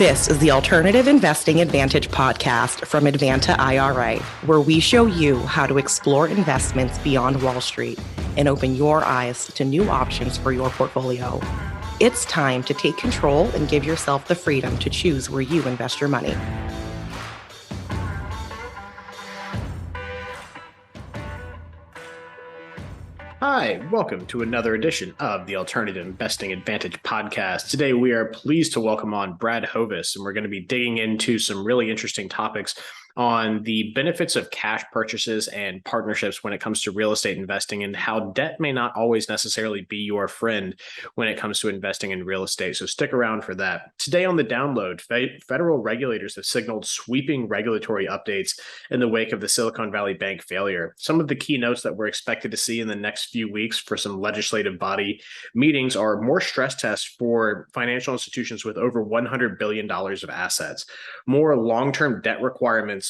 This is the Alternative Investing Advantage podcast from Advanta IRA, where we show you how to explore investments beyond Wall Street and open your eyes to new options for your portfolio. It's time to take control and give yourself the freedom to choose where you invest your money. Hi, welcome to another edition of the Alternative Investing Advantage podcast. Today, we are pleased to welcome on Brad Hovis, and we're going to be digging into some really interesting topics on the benefits of cash purchases and partnerships when it comes to real estate investing and how debt may not always necessarily be your friend when it comes to investing in real estate. So stick around for that. Today on the download, federal regulators have signaled sweeping regulatory updates in the wake of the Silicon Valley Bank failure. Some of the keynotes that we're expected to see in the next few weeks for some legislative body meetings are more stress tests for financial institutions with over $100 billion of assets, more long-term debt requirements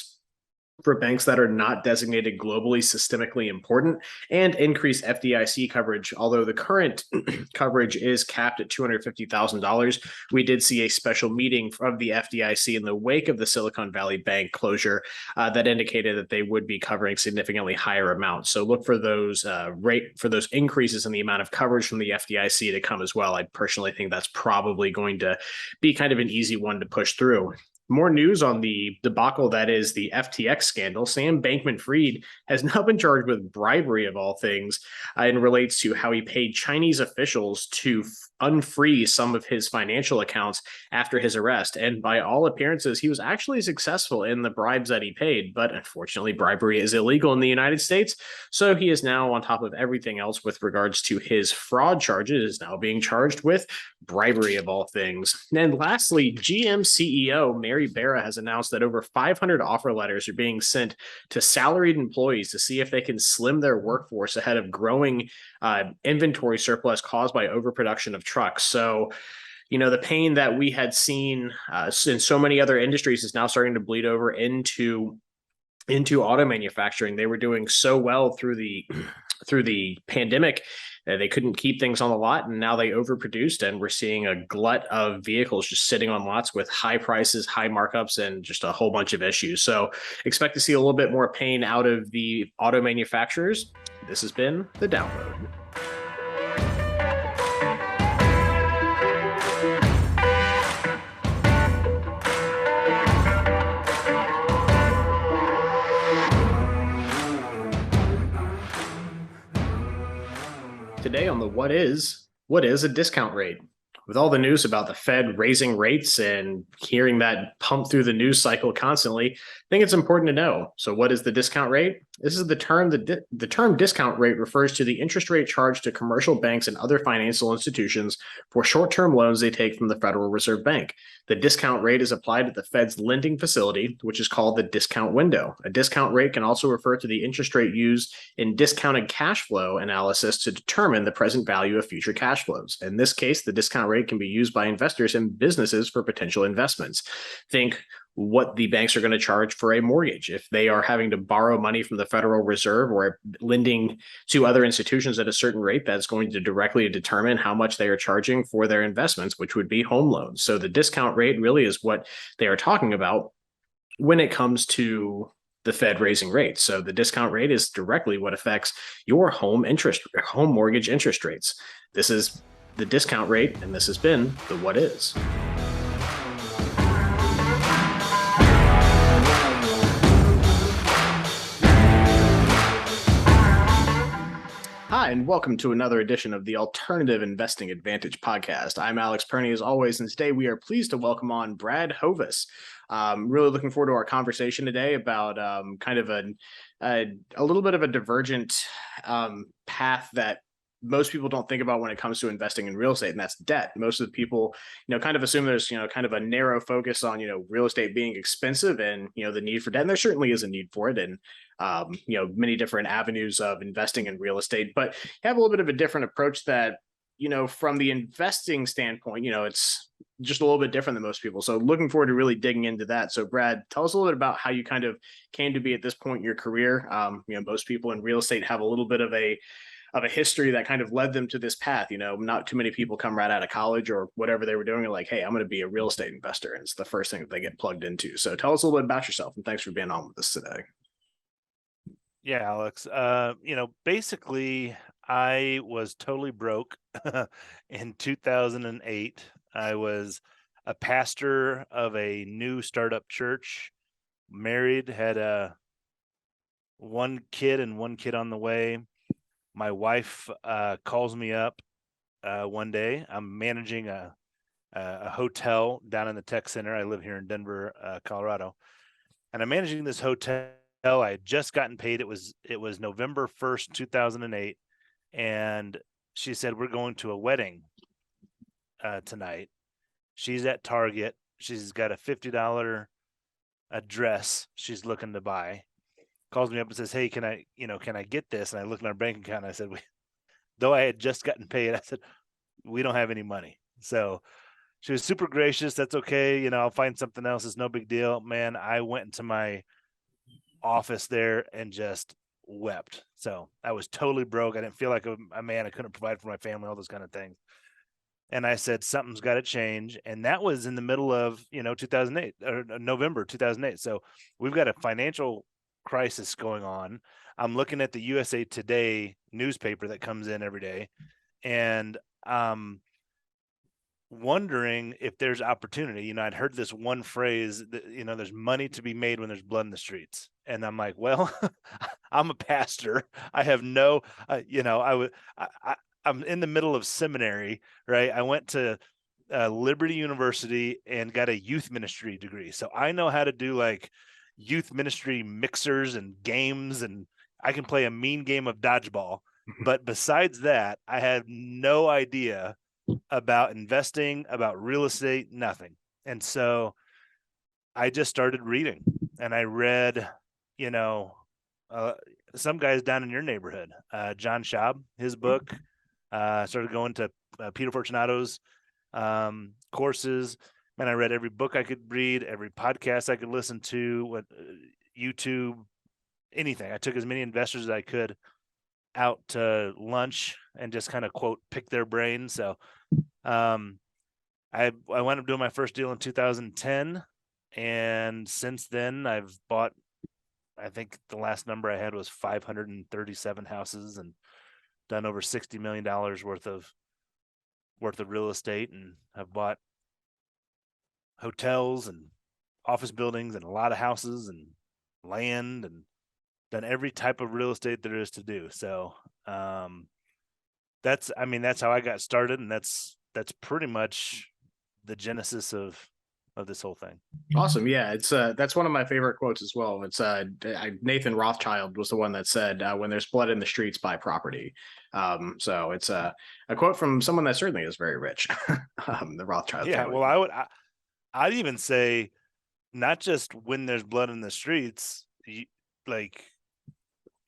for banks that are not designated globally systemically important, and increased FDIC coverage. Although the current coverage is capped at $250,000, we did see a special meeting of the FDIC in the wake of the Silicon Valley Bank closure that indicated that they would be covering significantly higher amounts. So look for those those increases in the amount of coverage from the FDIC to come as well. I personally think that's probably going to be kind of an easy one to push through. More news on the debacle that is the FTX scandal. Sam Bankman-Fried has now been charged with bribery of all things and relates to how he paid Chinese officials to unfreeze some of his financial accounts after his arrest. And by all appearances, he was actually successful in the bribes that he paid. But unfortunately, bribery is illegal in the United States. So he is now, on top of everything else with regards to his fraud charges, is now being charged with bribery of all things. And lastly, GM CEO Mary Barra has announced that over 500 offer letters are being sent to salaried employees to see if they can slim their workforce ahead of growing inventory surplus caused by overproduction of trucks. So, the pain that we had seen in so many other industries is now starting to bleed over into auto manufacturing. They were doing so well through the pandemic. They couldn't keep things on the lot, and now they overproduced, and we're seeing a glut of vehicles just sitting on lots with high prices, high markups, and just a whole bunch of issues. So expect to see a little bit more pain out of the auto manufacturers. This has been The Download. Today on the what is a discount rate? With all the news about the Fed raising rates and hearing that pump through the news cycle constantly, I think it's important to know. So what is the discount rate? This is the term discount rate refers to the interest rate charged to commercial banks and other financial institutions for short-term loans they take from the Federal Reserve Bank. The discount rate is applied at the Fed's lending facility, which is called the discount window. A discount rate can also refer to the interest rate used in discounted cash flow analysis to determine the present value of future cash flows. In this case, the discount rate can be used by investors and businesses for potential investments. Think what the banks are going to charge for a mortgage. If they are having to borrow money from the Federal Reserve or lending to other institutions at a certain rate, that's going to directly determine how much they are charging for their investments, which would be home loans. So the discount rate really is what they are talking about when it comes to the Fed raising rates. So the discount rate is directly what affects your home mortgage interest rates. This is the discount rate, and this has been the what is. Hi, and welcome to another edition of the Alternative Investing Advantage podcast. I'm Alex Perney, as always, and today we are pleased to welcome on Brad Hovis. Really looking forward to our conversation today about kind of a little bit of a divergent path that most people don't think about when it comes to investing in real estate, and that's debt. Most of the people, kind of assume there's, kind of a narrow focus on, real estate being expensive and, the need for debt. And there certainly is a need for it. And, many different avenues of investing in real estate, but you have a little bit of a different approach that, from the investing standpoint, it's just a little bit different than most people. So looking forward to really digging into that. So Brad, tell us a little bit about how you kind of came to be at this point in your career. Most people in real estate have a little bit of a of a history that kind of led them to this path. Not too many people come right out of college or whatever they were doing and like, hey, I'm going to be a real estate investor. And it's the first thing that they get plugged into. So tell us a little bit about yourself, and thanks for being on with us today. Yeah, Alex. Basically, I was totally broke in 2008. I was a pastor of a new startup church, married, had one kid and one kid on the way. My wife calls me up one day. I'm managing a hotel down in the tech center. I live here in Denver, Colorado, and I'm managing this hotel. I had just gotten paid. It was November 1st, 2008, and she said, "We're going to a wedding tonight." She's at Target. She's got a $50 dress she's looking to buy. Calls me up and says, "Hey, can I get this?" And I looked in our bank account and I said, though I had just gotten paid, I said, "We don't have any money." So she was super gracious. "That's okay. I'll find something else. It's no big deal." Man, I went into my office there and just wept. So I was totally broke. I didn't feel like a man. I couldn't provide for my family, all those kind of things. And I said, something's got to change. And that was in the middle of, 2008 or November 2008. So we've got a financial crisis going on. I'm looking at the USA Today newspaper that comes in every day, and wondering if there's opportunity. I'd heard this one phrase that, there's money to be made when there's blood in the streets. And I'm like, well, I'm a pastor. I have no, I'm in the middle of seminary, right? I went to Liberty University and got a youth ministry degree. So I know how to do like youth ministry mixers and games, and I can play a mean game of dodgeball. But besides that, I had no idea about investing, about real estate, nothing. And so I just started reading, and I read, some guys down in your neighborhood, John Schaub, his book, started going to Peter Fortunato's courses. Man, I read every book I could read, every podcast I could listen to, YouTube, anything. I took as many investors as I could out to lunch and just kind of quote pick their brains. So I wound up doing my first deal in 2010, and since then I've bought, I think the last number I had was 537 houses, and done over $60 million worth of real estate, and have bought hotels and office buildings and a lot of houses and land, and done every type of real estate there is to do. So that's how I got started, and that's pretty much the genesis of this whole thing. Awesome. Yeah, it's that's one of my favorite quotes as well. It's Nathan Rothschild was the one that said, when there's blood in the streets, buy property. So it's a quote from someone that certainly is very rich. The Rothschild family. Well, I'd even say not just when there's blood in the streets,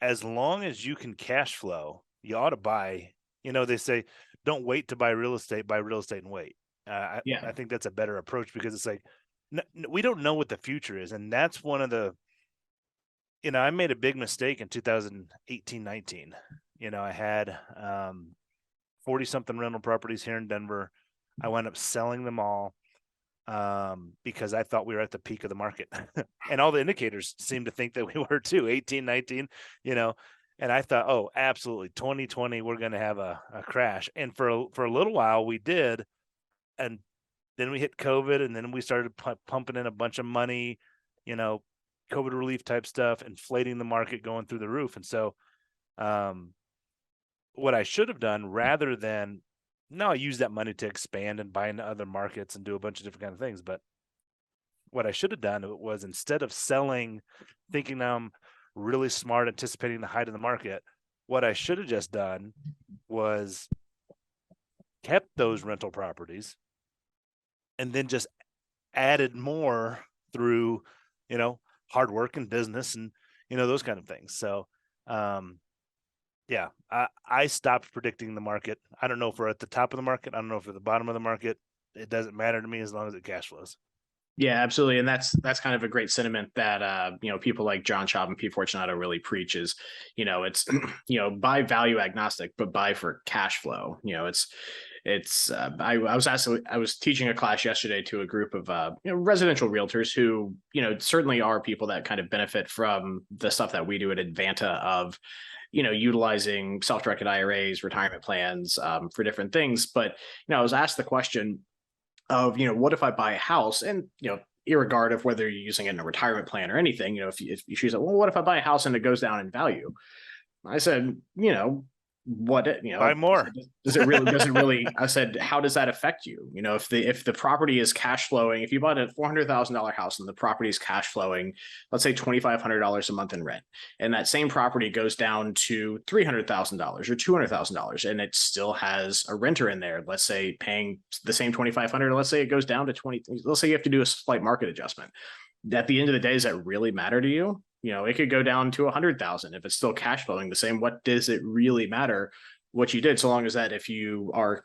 as long as you can cash flow, you ought to buy. They say don't wait to buy real estate and wait. I think that's a better approach, because it's like, we don't know what the future is. And that's one of the, I made a big mistake in 2018, 19. I had 40 something rental properties here in Denver. I wound up selling them all because I thought we were at the peak of the market. And all the indicators seemed to think that we were too, 18, 19, and I thought, oh, absolutely, 2020, we're going to have a crash. And for a little while we did. And then we hit COVID, and then we started pumping in a bunch of money, COVID relief type stuff, inflating the market, going through the roof. And so what I should have done, rather than, I use that money to expand and buy into other markets and do a bunch of different kind of things. But what I should have done was, instead of selling, thinking I'm really smart, anticipating the height of the market, what I should have just done was kept those rental properties and then just added more through, hard work and business and, those kind of things. So, I stopped predicting the market. I don't know if we're at the top of the market. I don't know if we're at the bottom of the market. It doesn't matter to me as long as it cash flows. Yeah, absolutely. And that's kind of a great sentiment that people like John Schaub and Pete Fortunato really preach is, it's buy value agnostic, but buy for cash flow. I was teaching a class yesterday to a group of residential realtors who, certainly are people that kind of benefit from the stuff that we do at Advanta of utilizing self-directed IRAs, retirement plans for different things. But I was asked the question of what if I buy a house, and irregardless of whether you're using it in a retirement plan or anything, if you choose well, what if I buy a house and it goes down in value? I said, what Buy more. does it really I said, how does that affect you? If the property is cash flowing, if you bought a $400,000 house and the property is cash flowing, let's say $2,500 a month in rent, and that same property goes down to $300,000 or $200,000, and it still has a renter in there, let's say paying the same 2,500, let's say it goes down to 20, let's say you have to do a slight market adjustment. At the end of the day, does that really matter to you? It could go down to 100,000 if it's still cash flowing the same. What does it really matter what you did, so long as that if you are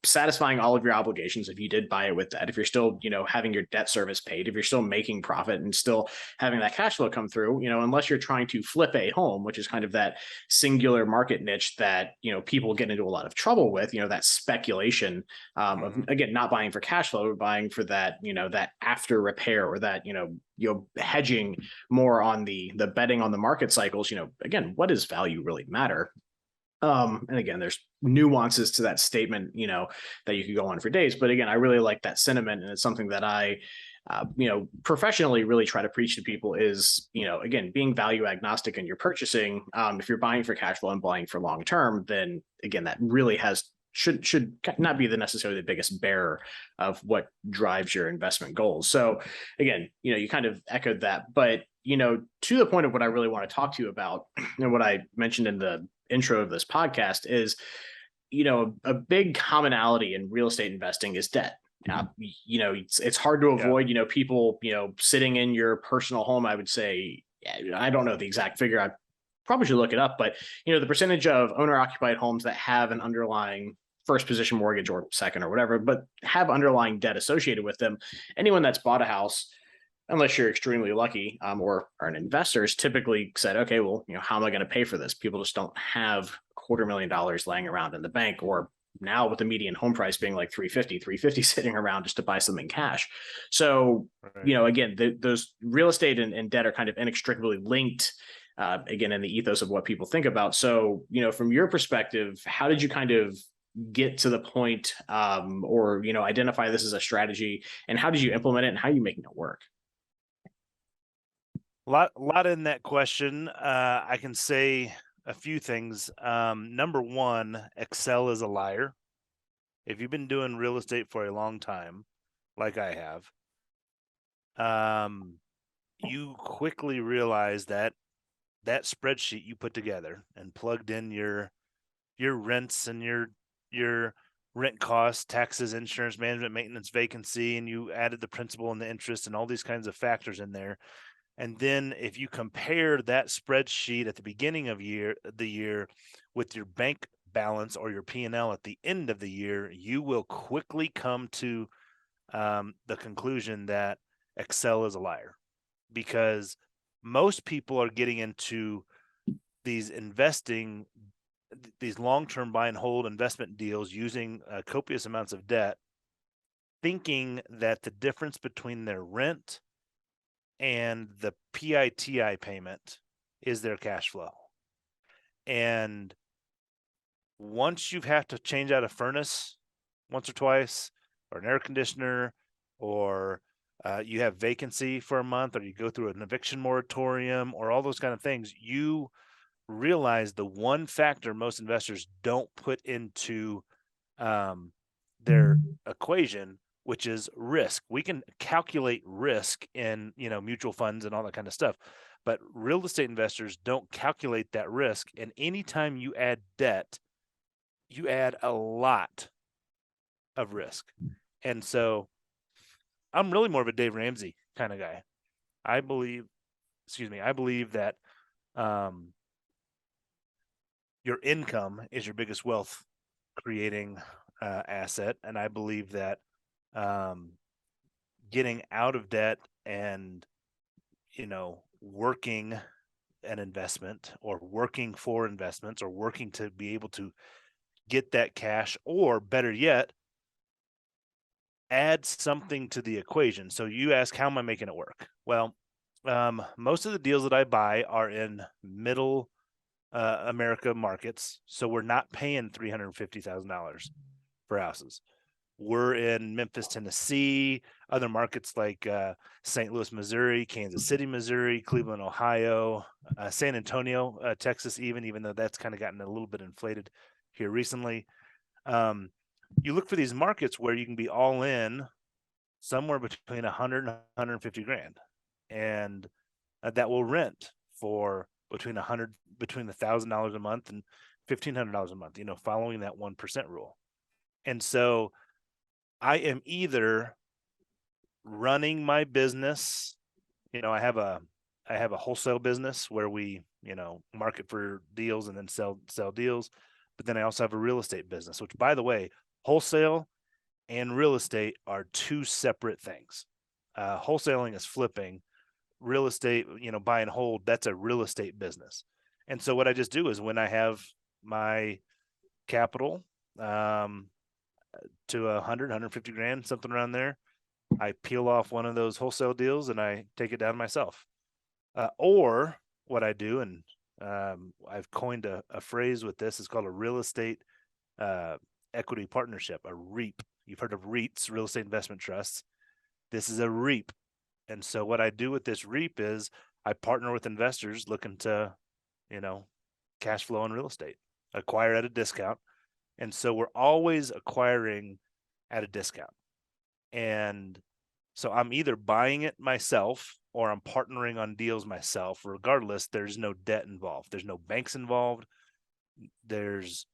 satisfying all of your obligations, if you did buy it with that, if you're still having your debt service paid, if you're still making profit and still having that cash flow come through, unless you're trying to flip a home, which is kind of that singular market niche that people get into a lot of trouble with, that speculation of, again, not buying for cash flow, but buying for that that after repair, or that hedging more on the betting on the market cycles. Again, what does value really matter? And again, there's nuances to that statement, that you could go on for days. But again, I really like that sentiment, and it's something that I, professionally really try to preach to people is, again, being value agnostic in your purchasing. If you're buying for cash flow and buying for long term, then again, that really should not be the necessarily the biggest bearer of what drives your investment goals. So again, you kind of echoed that, but to the point of what I really want to talk to you about, and what I mentioned in the intro of this podcast is, a big commonality in real estate investing is debt. It's hard to avoid, people, sitting in your personal home. I would say, I don't know the exact figure. I probably should look it up, but the percentage of owner occupied homes that have an underlying first position mortgage or second or whatever, but have underlying debt associated with them. Anyone that's bought a house, unless you're extremely lucky, or are an investor, is typically said, okay, well, how am I going to pay for this? People just don't have $250,000 laying around in the bank, or now with the median home price being like 350 sitting around just to buy something cash. So, Right. Again, those real estate and debt are kind of inextricably linked, again, in the ethos of what people think about. So, from your perspective, how did you kind of get to the point, or, identify this as a strategy, and how did you implement it, and how are you making it work? Lot in that question. I can say a few things. Number one, Excel is a liar. If you've been doing real estate for a long time, like I have, you quickly realize that that spreadsheet you put together and plugged in your rents and your rent costs, taxes, insurance, management, maintenance, vacancy, and you added the principal and the interest and all these kinds of factors in there. And then if you compare that spreadsheet at the beginning of the year with your bank balance or your P&L at the end of the year, you will quickly come to the conclusion that Excel is a liar, because most people are getting into these long-term buy and hold investment deals using copious amounts of debt, thinking that the difference between their rent and the PITI payment is their cash flow. And once you have to change out a furnace once or twice, or an air conditioner, or you have vacancy for a month, or you go through an eviction moratorium, or all those kind of things, you realize the one factor most investors don't put into their equation, which is risk. We can calculate risk in mutual funds and all that kind of stuff, but real estate investors don't calculate that risk. And anytime you add debt, you add a lot of risk. And so I'm really more of a Dave Ramsey kind of guy. I believe that your income is your biggest wealth creating asset. And I believe that getting out of debt and, working an investment or working for investments or working to be able to get that cash, or better yet, add something to the equation. So you ask, how am I making it work? Well, most of the deals that I buy are in middle America markets. So we're not paying $350,000 for houses. We're in Memphis, Tennessee, other markets like St. Louis, Missouri, Kansas City, Missouri, Cleveland, Ohio, San Antonio, Texas, even though that's kind of gotten a little bit inflated here recently. You look for these markets where you can be all in somewhere between 100 and 150 grand, and that will rent for between $1,000 a month and $1,500 a month, following that 1% rule. And so I am either running my business, I have a wholesale business where we, market for deals and then sell deals. But then I also have a real estate business, which, by the way, wholesale and real estate are two separate things. Wholesaling is flipping. Real estate, buy and hold, that's a real estate business. And so what I just do is, when I have my capital to 150 grand, something around there, I peel off one of those wholesale deals and I take it down myself. Or what I do, and I've coined a phrase with this, is called a real estate equity partnership, a REIP. You've heard of REITs, real estate investment trusts. This is a REIP. And so what I do with this REIP is I partner with investors looking to, cash flow on real estate, acquire at a discount. And so we're always acquiring at a discount. And so I'm either buying it myself or I'm partnering on deals myself. Regardless, there's no debt involved. There's no banks involved. There's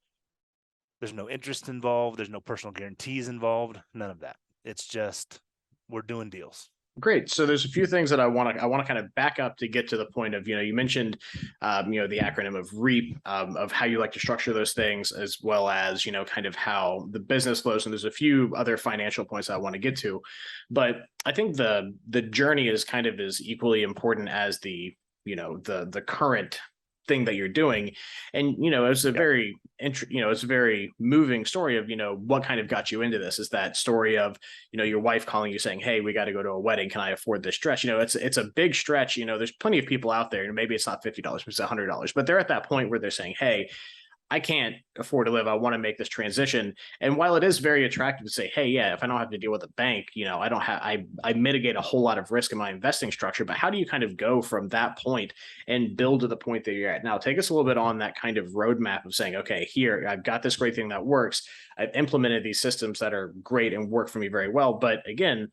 no interest involved. There's no personal guarantees involved. None of that. It's just, we're doing deals. Great. So there's a few things that I want to kind of back up to get to the point of, you mentioned, the acronym of REAP, of how you like to structure those things, as well as, kind of how the business flows. And there's a few other financial points I want to get to, but I think the journey is kind of as equally important as the current thing that you're doing. And it's a very it's a very moving story of what kind of got you into this. Is that story of your wife calling you saying, hey, we got to go to a wedding, can I afford this dress? It's a big stretch. There's plenty of people out there, and maybe it's not $50, it's $100, but they're at that point where they're saying, hey, I can't afford to live. I want to make this transition. And while it is very attractive to say, hey, yeah, if I don't have to deal with a bank, I don't have, I mitigate a whole lot of risk in my investing structure. But how do you kind of go from that point and build to the point that you're at now? Take us a little bit on that kind of roadmap of saying, okay, here, I've got this great thing that works. I've implemented these systems that are great and work for me very well. But again,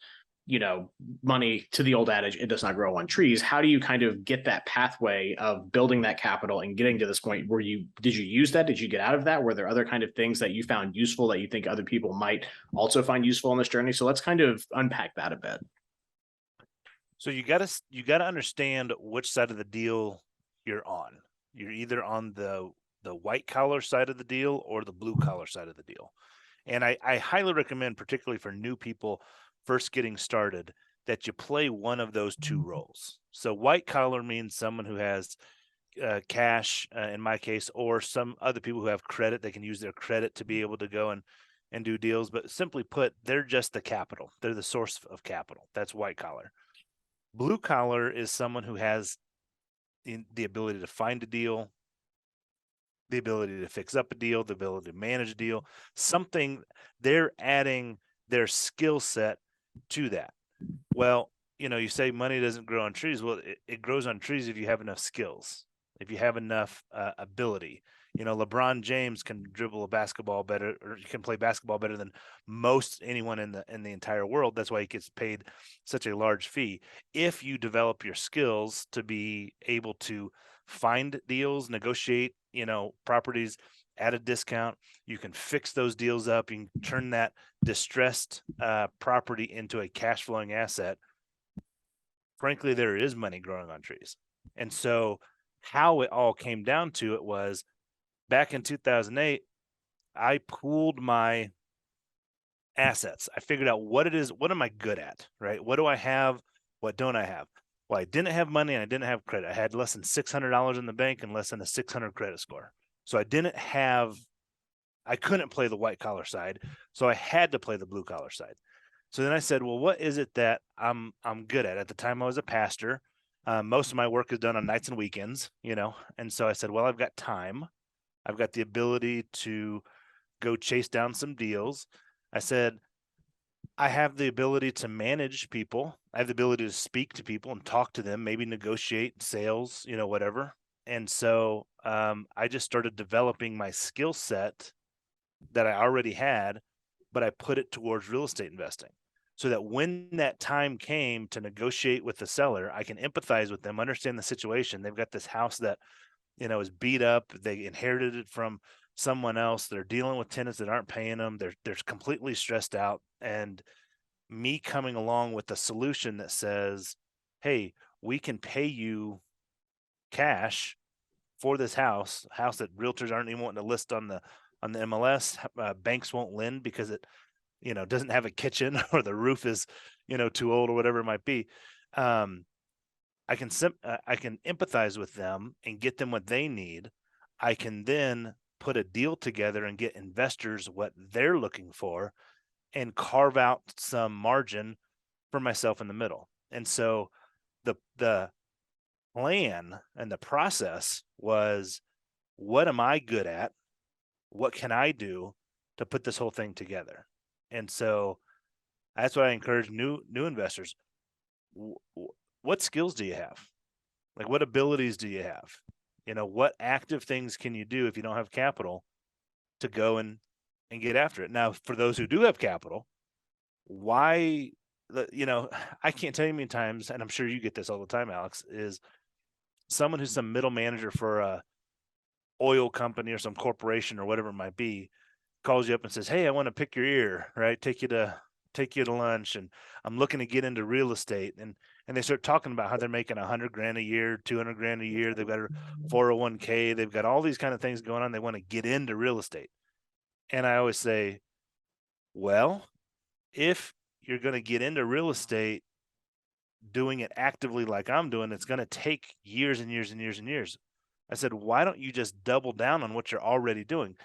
money, to the old adage, it does not grow on trees. How do you kind of get that pathway of building that capital and getting to this point where did you use that? Did you get out of that? Were there other kind of things that you found useful that you think other people might also find useful in this journey? So let's kind of unpack that a bit. So you gotta understand which side of the deal you're on. You're either on the white collar side of the deal or the blue collar side of the deal. And I highly recommend, particularly for new people first getting started, that you play one of those two roles. So white collar means someone who has cash, in my case, or some other people who have credit. They can use their credit to be able to go and do deals. But simply put, they're just the capital. They're the source of capital. That's white collar. Blue collar is someone who has the ability to find a deal, the ability to fix up a deal, the ability to manage a deal, something. They're adding their skill set to that. Well, you say money doesn't grow on trees. Well, it grows on trees if you have enough skills, if you have enough ability. LeBron James can dribble a basketball better, or can play basketball better than most anyone in the entire world. That's why he gets paid such a large fee. If you develop your skills to be able to find deals, negotiate, properties at a discount, you can fix those deals up, you can turn that distressed property into a cash flowing asset. Frankly, there is money growing on trees. And so how it all came down to it was, back in 2008, I pooled my assets. I figured out what it is. What am I good at, right? What do I have? What don't I have? Well, I didn't have money and I didn't have credit. I had less than $600 in the bank and less than a 600 credit score. So I couldn't play the white collar side. So I had to play the blue collar side. So then I said, well, what is it that I'm good at? At the time I was a pastor. Most of my work is done on nights and weekends, And so I said, well, I've got time. I've got the ability to go chase down some deals. I said, I have the ability to manage people. I have the ability to speak to people and talk to them, maybe negotiate sales, whatever. And so I just started developing my skill set that I already had, but I put it towards real estate investing so that when that time came to negotiate with the seller, I can empathize with them, understand the situation. They've got this house that, is beat up. They inherited it from someone else. They're dealing with tenants that aren't paying them. They're completely stressed out. And me coming along with a solution that says, hey, we can pay you cash for this house that realtors aren't even wanting to list on the MLS. Banks won't lend because it, doesn't have a kitchen or the roof is, too old or whatever it might be. I can empathize with them and get them what they need. I can then put a deal together and get investors what they're looking for and carve out some margin for myself in the middle. And so the plan and the process was, what am I good at? What can I do to put this whole thing together? And so that's what I encourage new investors. What skills do you have? Like, what abilities do you have? What active things can you do if you don't have capital to go and get after it? Now, for those who do have capital, I can't tell you how many times, and I'm sure you get this all the time, Alex, is someone who's some middle manager for a oil company or some corporation or whatever it might be calls you up and says, hey, I want to pick your ear, right? Take you to lunch, and I'm looking to get into real estate. And they start talking about how they're making $100,000 a year, $200,000 a year. They've got a 401k. They've got all these kind of things going on. They want to get into real estate. And I always say, well, if you're going to get into real estate, doing it actively like I'm doing, it's going to take years and years and years and years. I said, why don't you just double down on what you're already doing?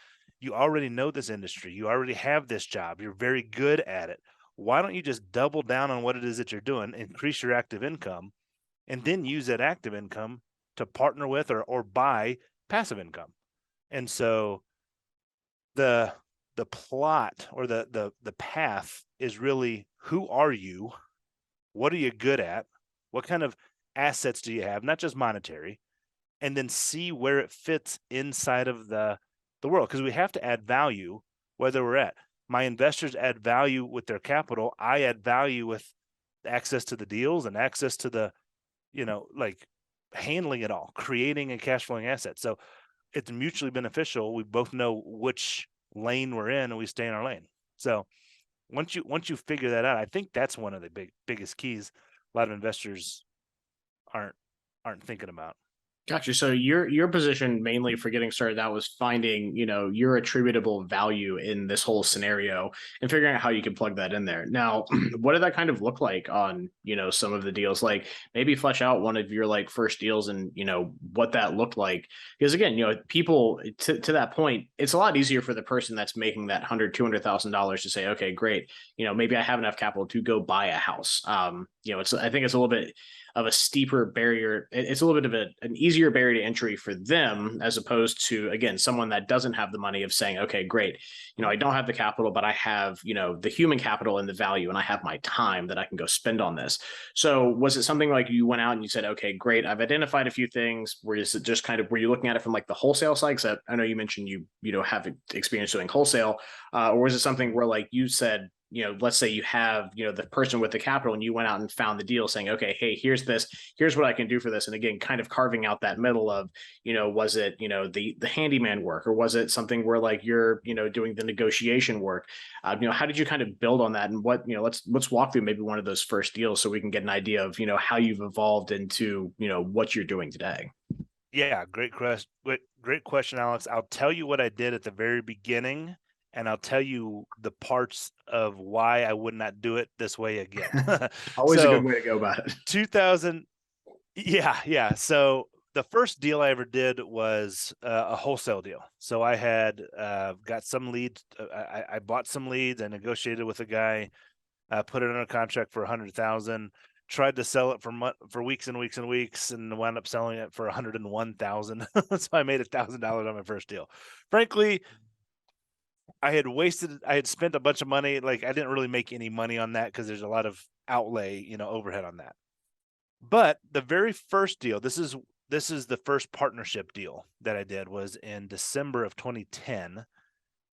You already know this industry. You already have this job. You're very good at it. Why don't you just double down on what it is that you're doing, increase your active income, and then use that active income to partner with or buy passive income? And so the plot or the path is really, who are you? What are you good at? What kind of assets do you have? Not just monetary. And then see where it fits inside of the world. Because we have to add value whether we're at. My investors add value with their capital. I add value with access to the deals and access to the, like handling it all, creating a cash flowing asset. So it's mutually beneficial. We both know which lane we're in and we stay in our lane. So once you figure that out, I think that's one of the biggest keys a lot of investors aren't thinking about. Gotcha. So your position mainly for getting started out was finding, your attributable value in this whole scenario and figuring out how you can plug that in there. Now, what did that kind of look like on, some of the deals? Like maybe flesh out one of your like first deals and, what that looked like. Because again, people to that point, it's a lot easier for the person that's making that $200,000 to say, okay, great. Maybe I have enough capital to go buy a house. I think it's a little bit of a steeper barrier. It's a little bit of an easier barrier to entry for them, as opposed to, again, someone that doesn't have the money of saying, okay, great, I don't have the capital, but I have, the human capital and the value, and I have my time that I can go spend on this. So was it something like you went out and you said, okay, great, I've identified a few things? Were you just kind of, were you looking at it from like the wholesale side? Because I know you mentioned you have experience doing wholesale, or was it something where like you said, let's say you have, the person with the capital and you went out and found the deal saying, okay, hey, here's what I can do for this. And again, kind of carving out that middle of, was it, the handyman work, or was it something where like you're, doing the negotiation work? How did you kind of build on that? And what, let's walk through maybe one of those first deals so we can get an idea of, how you've evolved into, what you're doing today. Yeah. Great question, Alex. I'll tell you what I did at the very beginning and I'll tell you the parts of why I would not do it this way again. Always a good way to go about it. 2000. Yeah. So the first deal I ever did was a wholesale deal. So I had got some leads. I bought some leads. I negotiated with a guy, put it under contract for 100,000. Tried to sell it for weeks and weeks and weeks, and wound up selling it for 101,000. So I made $1,000 on my first deal. Frankly, I had spent a bunch of money. Like, I didn't really make any money on that because there's a lot of outlay, overhead on that. But the very first deal, this is the first partnership deal that I did, was in December of 2010.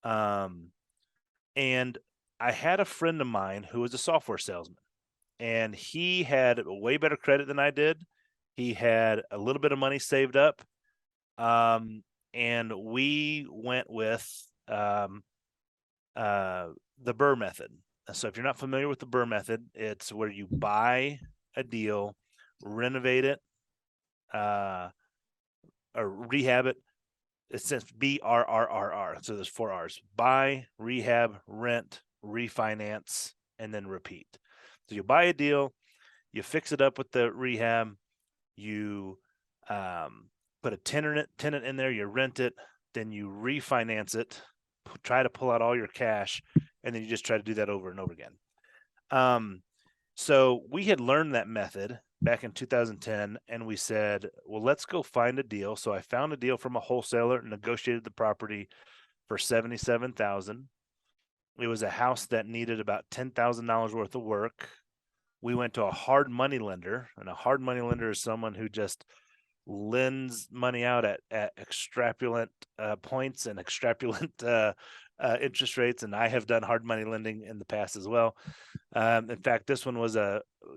And I had a friend of mine who was a software salesman, and he had way better credit than I did. He had a little bit of money saved up. And we went with the Burr method. So if you're not familiar with the Burr method, it's where you buy a deal, renovate it, or rehab it. It says BRRRR. So there's 4 R's: buy, rehab, rent, refinance, and then repeat. So you buy a deal, you fix it up with the rehab, you put a tenant in there, you rent it, then you refinance it, try to pull out all your cash, and then you just try to do that over and over again. So we had learned that method back in 2010, and we said, well, let's go find a deal. So I found a deal from a wholesaler, negotiated the property for $77,000. It was a house that needed about $10,000 worth of work. We went to a hard money lender, and a hard money lender is someone who just lends money out at extravagant points and extravagant interest rates. And I have done hard money lending in the past as well. In fact, this one was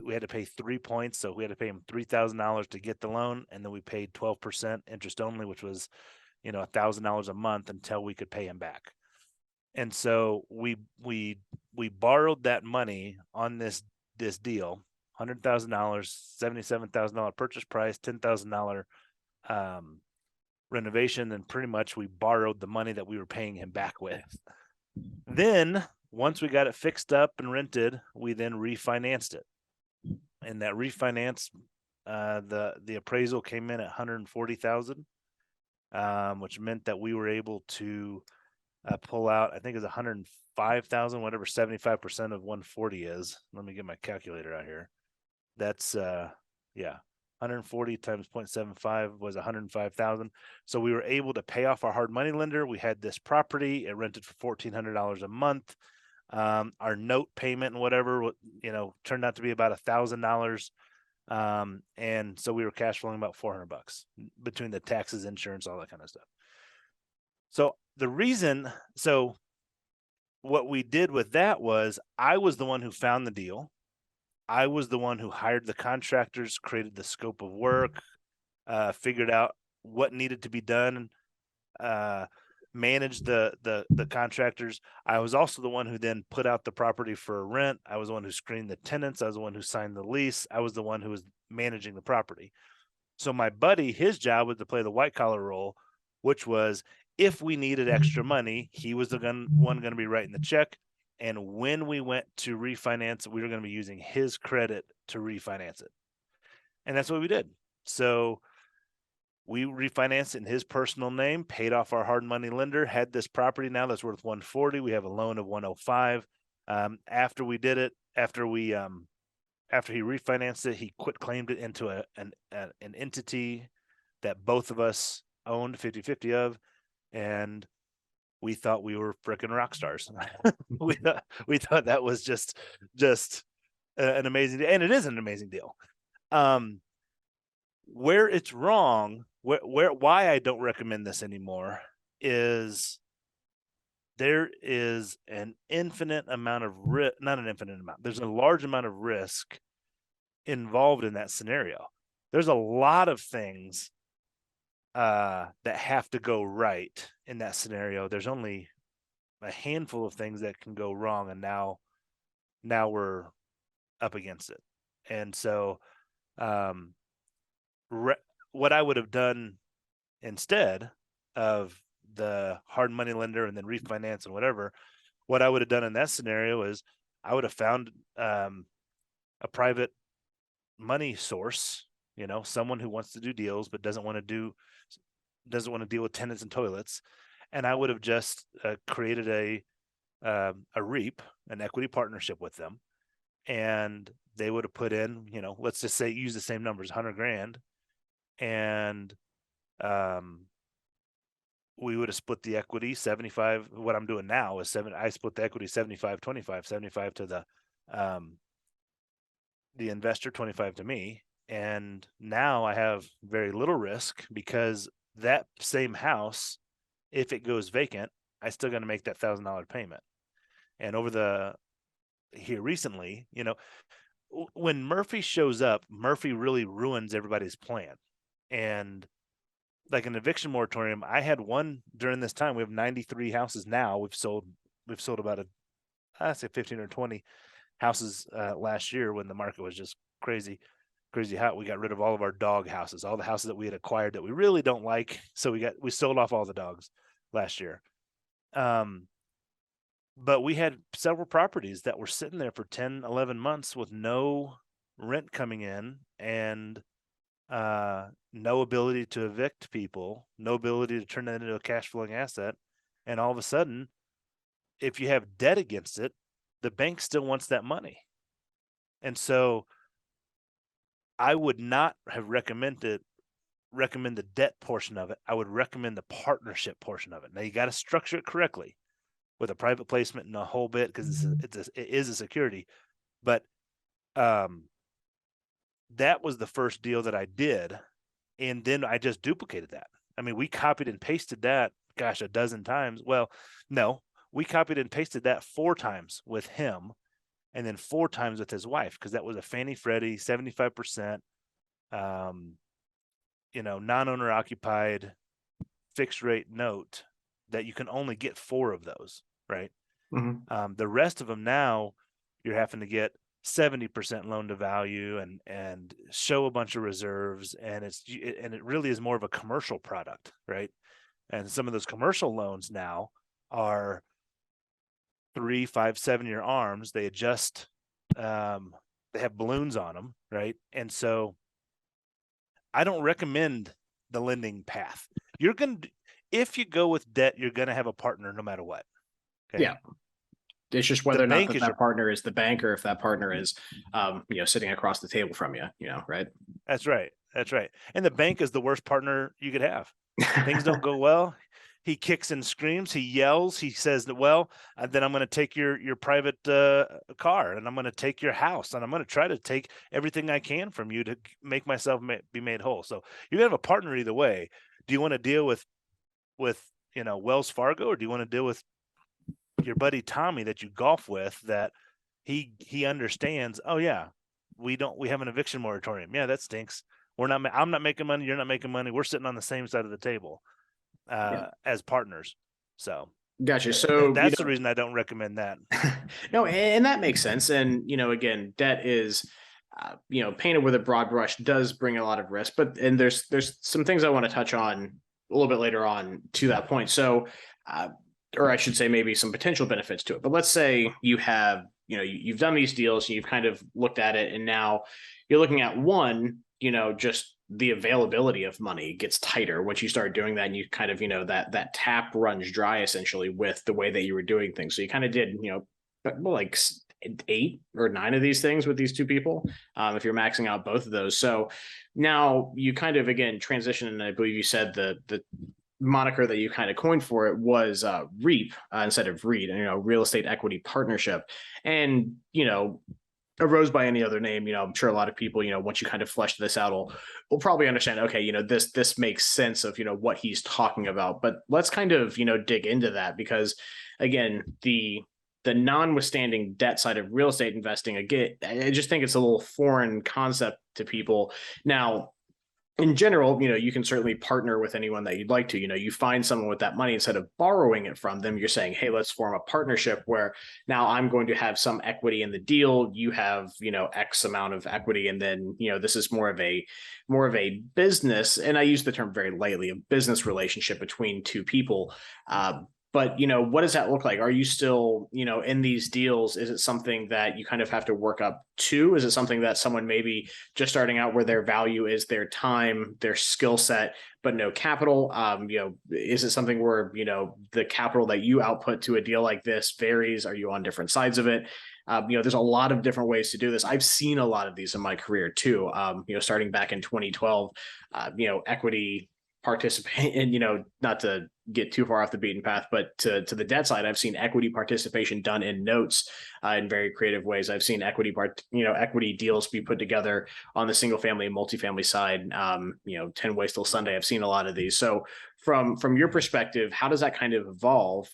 we had to pay 3 points. So we had to pay him $3,000 to get the loan. And then we paid 12% interest only, which was, $1,000 a month until we could pay him back. And so we borrowed that money on this deal, $100,000, $77,000 purchase price, $10,000 renovation, and pretty much we borrowed the money that we were paying him back with. Then once we got it fixed up and rented, we then refinanced it. And that refinance, the appraisal came in at $140,000, which meant that we were able to pull out, I think it's $105,000, whatever 75% of 140 is. Let me get my calculator out here. That's 140 times 0.75 was 105,000. So we were able to pay off our hard money lender. We had this property, it rented for $1,400 a month. Our note payment and whatever, turned out to be about $1,000. And so we were cash flowing about $400 between the taxes, insurance, all that kind of stuff. So what we did with that was, I was the one who found the deal. I was the one who hired the contractors, created the scope of work, figured out what needed to be done, managed the contractors. I was also the one who then put out the property for rent. I was the one who screened the tenants. I was the one who signed the lease. I was the one who was managing the property. So my buddy, his job was to play the white collar role, which was, if we needed extra money, he was the one going to be writing the check. And when we went to refinance, we were going to be using his credit to refinance it. And that's what we did. So we refinanced in his personal name, paid off our hard money lender, had this property now that's worth 140. We have a loan of 105. After we did it, after he refinanced it, he quit claimed it into an entity that both of us owned 50-50 of. And we thought we were freaking rock stars. we thought that was just an amazing deal, and it is an amazing deal. Where it's wrong, why I don't recommend this anymore is there is an infinite amount of risk, not an infinite amount. There's a large amount of risk involved in that scenario. There's a lot of things that have to go right in that scenario. There's only a handful of things that can go wrong, and now we're up against it. And so what I would have done instead of the hard money lender and then refinance and whatever. What I would have done in that scenario is I would have found a private money source, someone who wants to do deals but doesn't want to deal with tenants and toilets, and I would have just created a REAP, an equity partnership with them, and they would have put in, let's just say use the same numbers, 100 grand, and we would have split the equity 75. What I'm doing now is I split the equity 75, 25, 75 to the investor, 25 to me. And now I have very little risk because that same house, if it goes vacant, I still got to make that $1,000 payment. And here recently, when Murphy shows up, Murphy really ruins everybody's plan. And like an eviction moratorium, I had one during this time. We have 93 houses now. We've sold about I say 15 or 20 houses last year when the market was just crazy hot. We got rid of all of our dog houses, all the houses that we had acquired that we really don't like. So we sold off all the dogs last year. But we had several properties that were sitting there for 10, 11 months with no rent coming in and no ability to evict people, no ability to turn that into a cash flowing asset. And all of a sudden, if you have debt against it, the bank still wants that money. And so I would not have recommend the debt portion of it. I would recommend the partnership portion of it. Now you got to structure it correctly with a private placement and a whole bit, because it is a security. But that was the first deal that I did. And then I just duplicated that. I mean, we copied and pasted that, a dozen times. Well, no, we copied and pasted that 4 times with him and then 4 times with his wife, because that was a Fannie Freddie 75%, non-owner occupied fixed rate note that you can only get 4 of those, right? Mm-hmm. The rest of them now you're having to get 70% loan to value and show a bunch of reserves, and it really is more of a commercial product, right? And some of those commercial loans now are 3, 5, 7-year arms. They adjust, they have balloons on them, right? And so I don't recommend the lending path. If you go with debt, you're gonna have a partner no matter what. Okay? Yeah. It's just whether or not that partner is the bank, or if that partner is, sitting across the table from you, right? That's right. And the bank is the worst partner you could have. Things don't go well. He kicks and screams. He yells. He says that, then I'm going to take your private car, and I'm going to take your house, and I'm going to try to take everything I can from you to make myself be made whole. So you're going to have a partner either way. Do you want to deal with Wells Fargo, or do you want to deal with your buddy Tommy that you golf with, that he understands? Oh yeah, we have an eviction moratorium. Yeah, that stinks. I'm not making money. You're not making money. We're sitting on the same side of the table as partners. So gotcha. So that's the reason I don't recommend that. No, and that makes sense. And again, debt is painted with a broad brush, does bring a lot of risk, and there's some things I want to touch on a little bit later on to that point. So or I should say maybe some potential benefits to it. But let's say you have, you've done these deals and you've kind of looked at it, and now you're looking at one, just the availability of money gets tighter once you start doing that, and you kind of, that tap runs dry essentially with the way that you were doing things. So you kind of did, like 8 or 9 of these things with these 2 people, if you're maxing out both of those. So now you kind of, again, transition, and I believe you said the moniker that you kind of coined for it was REAP instead of REIT, and real estate equity partnership. And arose by any other name, I'm sure a lot of people, once you kind of flesh this out, will probably understand, okay, this makes sense of what he's talking about. But let's kind of dig into that, because again, the non-withstanding debt side of real estate investing, again, I just think it's a little foreign concept to people. Now, in general, you can certainly partner with anyone that you'd like to. You find someone with that money, instead of borrowing it from them, you're saying, hey, let's form a partnership where now I'm going to have some equity in the deal. You have, X amount of equity. And then, this is more of a business. And I use the term very lightly, a business relationship between two people. But what does that look like? Are you still, in these deals? Is it something that you kind of have to work up to? Is it something that someone maybe just starting out, where their value is their time, their skill set, but no capital? Is it something where, the capital that you output to a deal like this varies? Are you on different sides of it? There's a lot of different ways to do this. I've seen a lot of these in my career too. Starting back in 2012, equity participate, and not to get too far off the beaten path, but to the debt side, I've seen equity participation done in notes in very creative ways. I've seen equity deals be put together on the single family and multifamily side. 10 ways till Sunday. I've seen a lot of these. So from your perspective, how does that kind of evolve?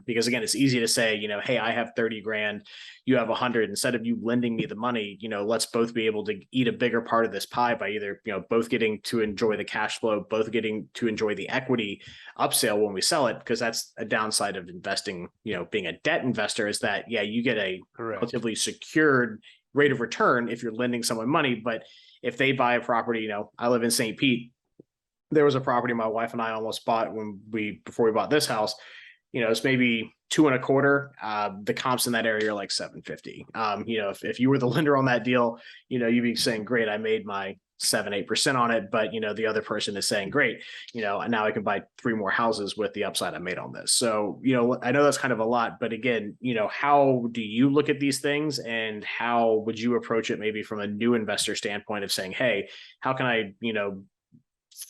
Because again, it's easy to say, hey, I have 30 grand, you have 100. Instead of you lending me the money, let's both be able to eat a bigger part of this pie by either, both getting to enjoy the cash flow, both getting to enjoy the equity upsale when we sell it. Because that's a downside of investing, being a debt investor, is that, yeah, you get a relatively secured rate of return if you're lending someone money. But if they buy a property, I live in St. Pete. There was a property my wife and I almost bought before we bought this house. It's maybe 2.25. The comps in that area are like 750. If you were the lender on that deal, you'd be saying, great, I made my 7-8% on it. But, the other person is saying, great, now I can buy 3 more houses with the upside I made on this. So, I know that's kind of a lot, but again, how do you look at these things, and how would you approach it maybe from a new investor standpoint of saying, hey, how can I,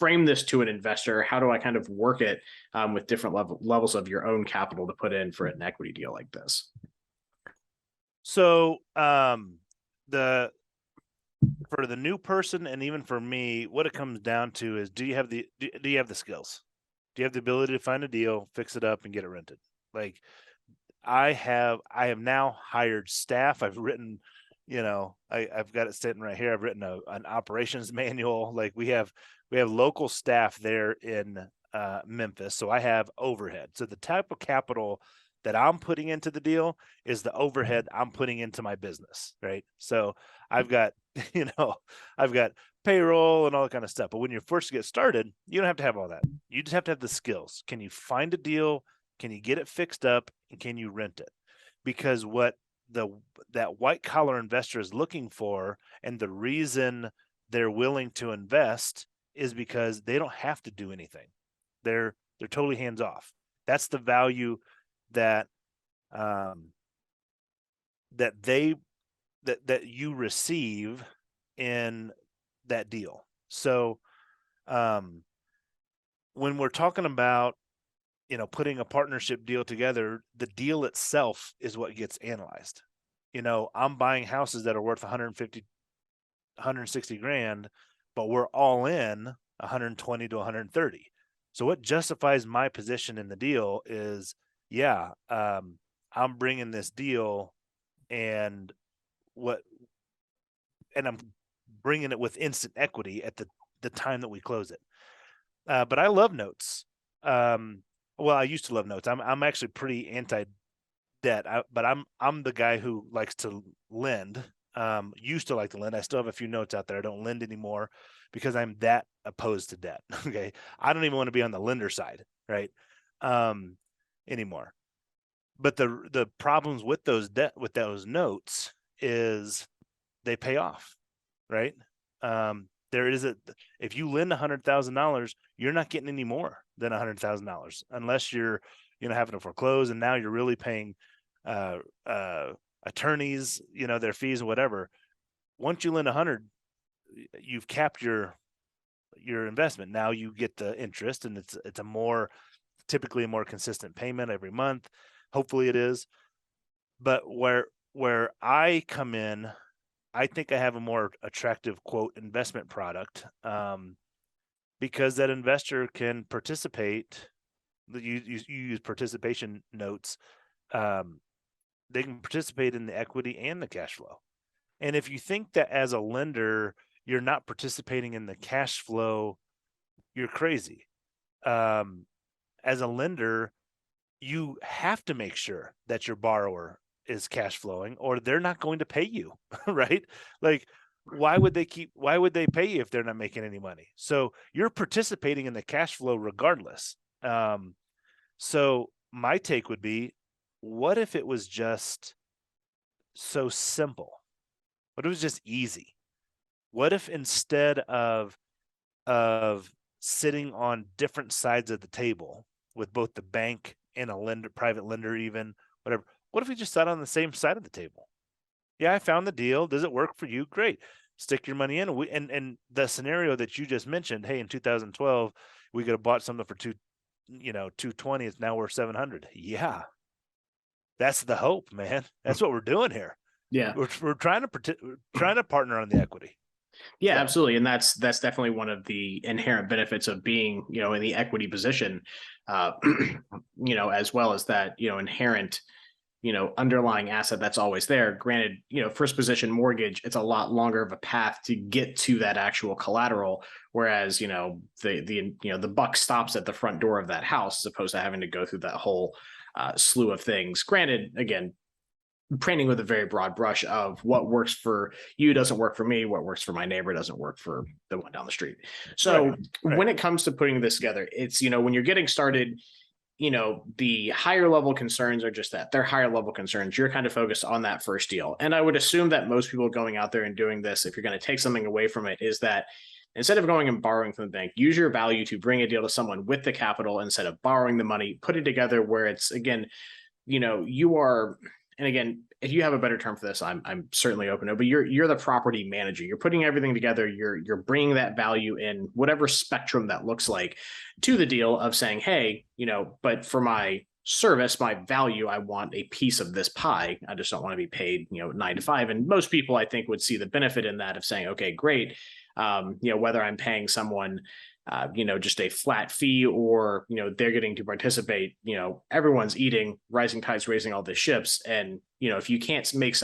frame this to an investor? How do I kind of work it with different levels of your own capital to put in for an equity deal like this? So for the new person, and even for me, what it comes down to is, do you have the skills? Do you have the ability to find a deal, fix it up, and get it rented? Like I have now hired staff. I've written, I've got it sitting right here. I've written an operations manual. Like we have local staff there in Memphis. So I have overhead. So the type of capital that I'm putting into the deal is the overhead I'm putting into my business, right? So I've got, I've got payroll and all that kind of stuff. But when you first get started, you don't have to have all that. You just have to have the skills. Can you find a deal? Can you get it fixed up? And can you rent it? Because what that white collar investor is looking for, and the reason they're willing to invest, is because they don't have to do anything. They're totally hands off. That's the value that that you receive in that deal. So when we're talking about putting a partnership deal together, the deal itself is what gets analyzed. I'm buying houses that are worth 150, 160 grand, but we're all in 120 to 130. So what justifies my position in the deal is, I'm bringing this deal and I'm bringing it with instant equity at the time that we close it. But I love notes. Well, I used to love notes. I'm actually pretty anti-debt, but I'm the guy who likes to lend. Used to like to lend. I still have a few notes out there. I don't lend anymore because I'm that opposed to debt. Okay, I don't even want to be on the lender side, right? Anymore. But the problems with those notes is they pay off, right? There is if you lend $100,000, you're not getting any more than $100,000 unless you're, having to foreclose, and now you're really paying attorneys, their fees and whatever. Once you lend 100, you've capped your investment. Now you get the interest, and it's typically a more consistent payment every month. Hopefully it is. But where I come in, I think I have a more attractive, quote, investment product, because that investor can participate. You use participation notes. They can participate in the equity and the cash flow. And if you think that as a lender, you're not participating in the cash flow, you're crazy. As a lender, you have to make sure that your borrower is cash flowing or they're not going to pay you, right? Like, why would they pay you if they're not making any money? So you're participating in the cash flow regardless. So my take would be, what if it was just so simple? What if it was just easy? What if instead of sitting on different sides of the table with both the bank and a lender, private lender, even whatever, what if we just sat on the same side of the table? Yeah, I found the deal. Does it work for you? Great. Stick your money in. And the scenario that you just mentioned, hey, in 2012, we could have bought something for 220. It's now worth 700. Yeah, that's the hope, man. That's what we're doing here. Yeah. We're trying to partner on the equity. Yeah, so. Absolutely. And that's definitely one of the inherent benefits of being, in the equity position, as well as that, inherent, underlying asset that's always there. Granted, first position mortgage, it's a lot longer of a path to get to that actual collateral. Whereas, the buck stops at the front door of that house as opposed to having to go through that whole slew of things. Granted, again, painting with a very broad brush of what works for you doesn't work for me, what works for my neighbor doesn't work for the one down the street. So right. When it comes to putting this together, it's, when you're getting started, the higher level concerns are just that they're higher level concerns. You're kind of focused on that first deal. And I would assume that most people going out there and doing this, if you're going to take something away from it, is that instead of going and borrowing from the bank, use your value to bring a deal to someone with the capital instead of borrowing the money, put it together where it's, again, you are, and again, if you have a better term for this, I'm certainly open to, but you're the property manager. You're putting everything together. You're bringing that value in whatever spectrum that looks like to the deal of saying, hey, but for my service, my value, I want a piece of this pie. I just don't want to be paid, 9 to 5. And most people, I think, would see the benefit in that of saying, okay, great. Whether I'm paying someone just a flat fee or, they're getting to participate, everyone's eating, rising tides raising all the ships. And, if you can't make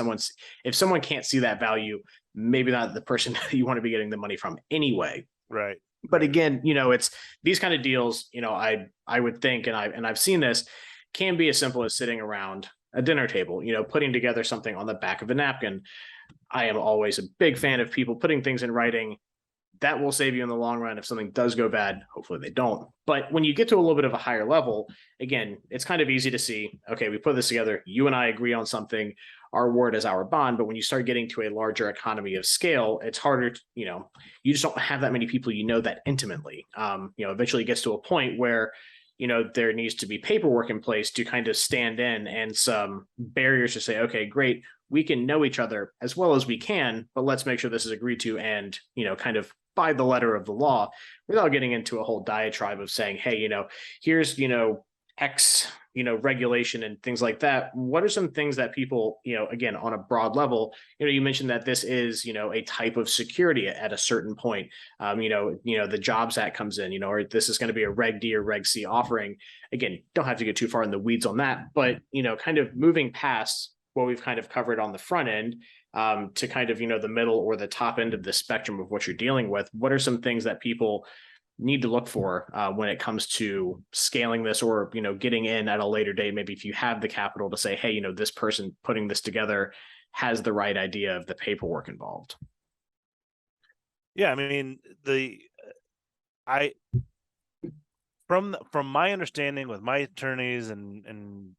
if someone can't see that value, maybe not the person that you want to be getting the money from anyway. Right. But again, it's these kind of deals, I would think, and I've seen this, can be as simple as sitting around a dinner table, putting together something on the back of a napkin. I am always a big fan of people putting things in writing. That will save you in the long run if something does go bad. Hopefully they don't. But when you get to a little bit of a higher level, again, it's kind of easy to see, okay, we put this together. You and I agree on something. Our word is our bond. But when you start getting to a larger economy of scale, it's harder to, you just don't have that many people that intimately. Eventually it gets to a point where, there needs to be paperwork in place to kind of stand in and some barriers to say, okay, great. We can know each other as well as we can, but let's make sure this is agreed to and, kind of by the letter of the law without getting into a whole diatribe of saying, hey, here's, X, regulation and things like that. What are some things that people, again, on a broad level, you mentioned that this is, a type of security at a certain point, the Jobs Act comes in, or this is going to be a Reg D or Reg C offering. Again, don't have to get too far in the weeds on that, but, kind of moving past what we've kind of covered on the front end, to kind of, the middle or the top end of the spectrum of what you're dealing with. What are some things that people need to look for when it comes to scaling this or, getting in at a later date? Maybe if you have the capital to say, hey, this person putting this together has the right idea of the paperwork involved. Yeah. I mean, from my understanding with my attorneys and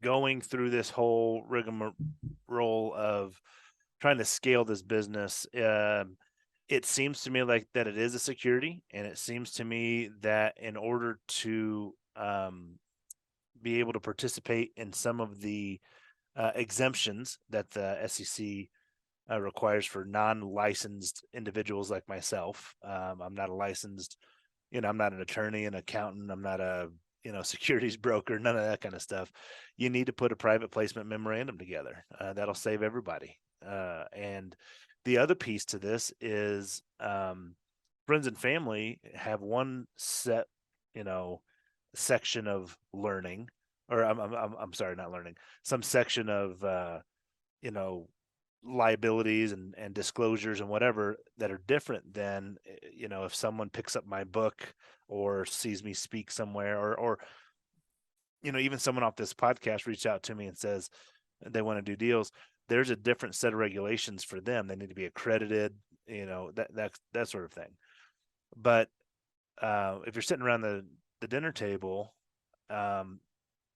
going through this whole rigmarole of trying to scale this business, it seems to me like that it is a security, and it seems to me that in order to be able to participate in some of the exemptions that the SEC requires for non-licensed individuals like myself, I'm not a licensed, I'm not an attorney, an accountant, I'm not a securities broker, none of that kind of stuff. You need to put a private placement memorandum together. That'll save everybody. And the other piece to this is friends and family have one set, section of learning, or I'm sorry, not learning, some section of, liabilities and disclosures and whatever that are different than, if someone picks up my book or sees me speak somewhere, or even someone off this podcast reached out to me and says they want to do deals. There's a different set of regulations for them. They need to be accredited, that sort of thing. But if you're sitting around the dinner table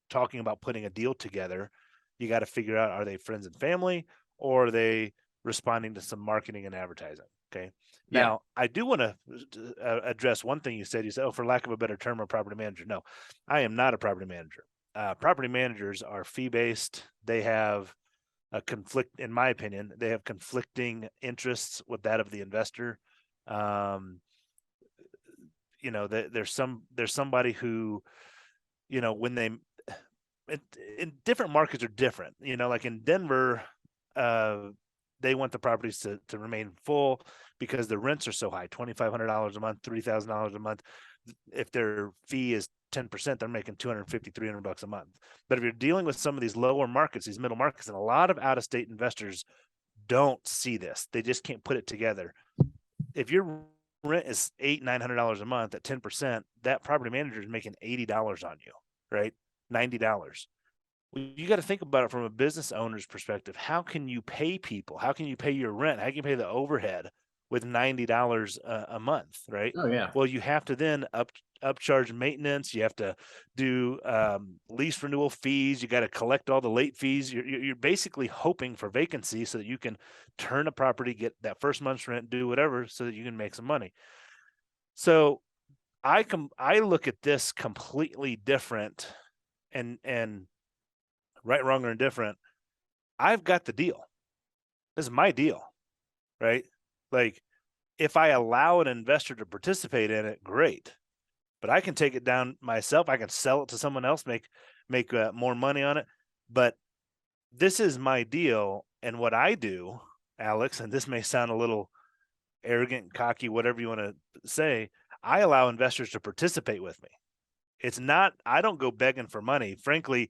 talking about putting a deal together, you got to figure out, are they friends and family, or are they responding to some marketing and advertising? Okay. Yeah. Now, I do want to address one thing you said. You said, oh, for lack of a better term, a property manager. No, I am not a property manager. Property managers are fee-based. They have a conflict, in my opinion, they have conflicting interests with that of the investor. There's somebody who, when they, in different markets are different, like in Denver, they want the properties to remain full because the rents are so high, $2,500 a month, $3,000 a month. If their fee is 10%, they're making $250, $300 a month. But if you're dealing with some of these lower markets, these middle markets, and a lot of out-of-state investors don't see this, they just can't put it together. If your rent is $800-900 a month at 10%, that property manager is making $80 on you, right? $90. You got to think about it from a business owner's perspective. How can you pay people? How can you pay your rent? How can you pay the overhead with $90 a month, right? Oh, yeah. Well, you have to then upcharge maintenance. You have to do lease renewal fees. You got to collect all the late fees. You're basically hoping for vacancy so that you can turn a property, get that first month's rent, do whatever, so that you can make some money. So I look at this completely different, and right, wrong, or indifferent, I've got the deal. This is my deal, right? Like, if I allow an investor to participate in it, great. But I can take it down myself. I can sell it to someone else, make more money on it. But this is my deal. And what I do, Alex, and this may sound a little arrogant, cocky, whatever you want to say, I allow investors to participate with me. It's not, I don't go begging for money. Frankly,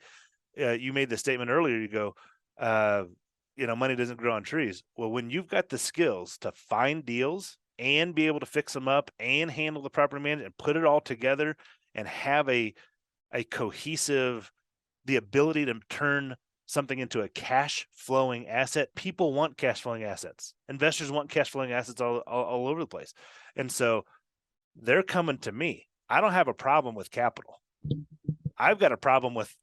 you made the statement earlier, you go, money doesn't grow on trees. Well, when you've got the skills to find deals and be able to fix them up and handle the property management and put it all together and have a cohesive, the ability to turn something into a cash flowing asset. People want cash flowing assets. Investors want cash flowing assets all over the place. And so they're coming to me. I don't have a problem with capital. I've got a problem with,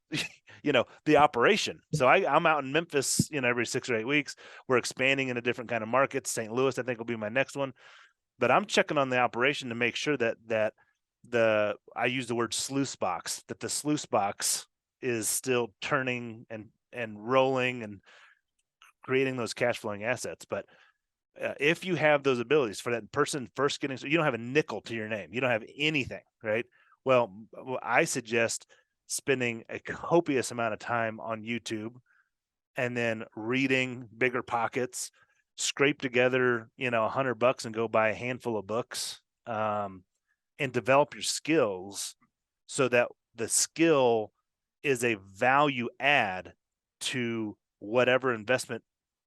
the operation. So I'm out in Memphis, every 6 or 8 weeks. We're expanding into different kind of markets. St. Louis, I think, will be my next one. But I'm checking on the operation to make sure that I use the word sluice box, that the sluice box is still turning and rolling and creating those cash flowing assets. But if you have those abilities for that person first getting, so you don't have a nickel to your name, you don't have anything, right? Well, I suggest spending a copious amount of time on YouTube and then reading Bigger Pockets, scrape together, $100 and go buy a handful of books, and develop your skills so that the skill is a value add to whatever investment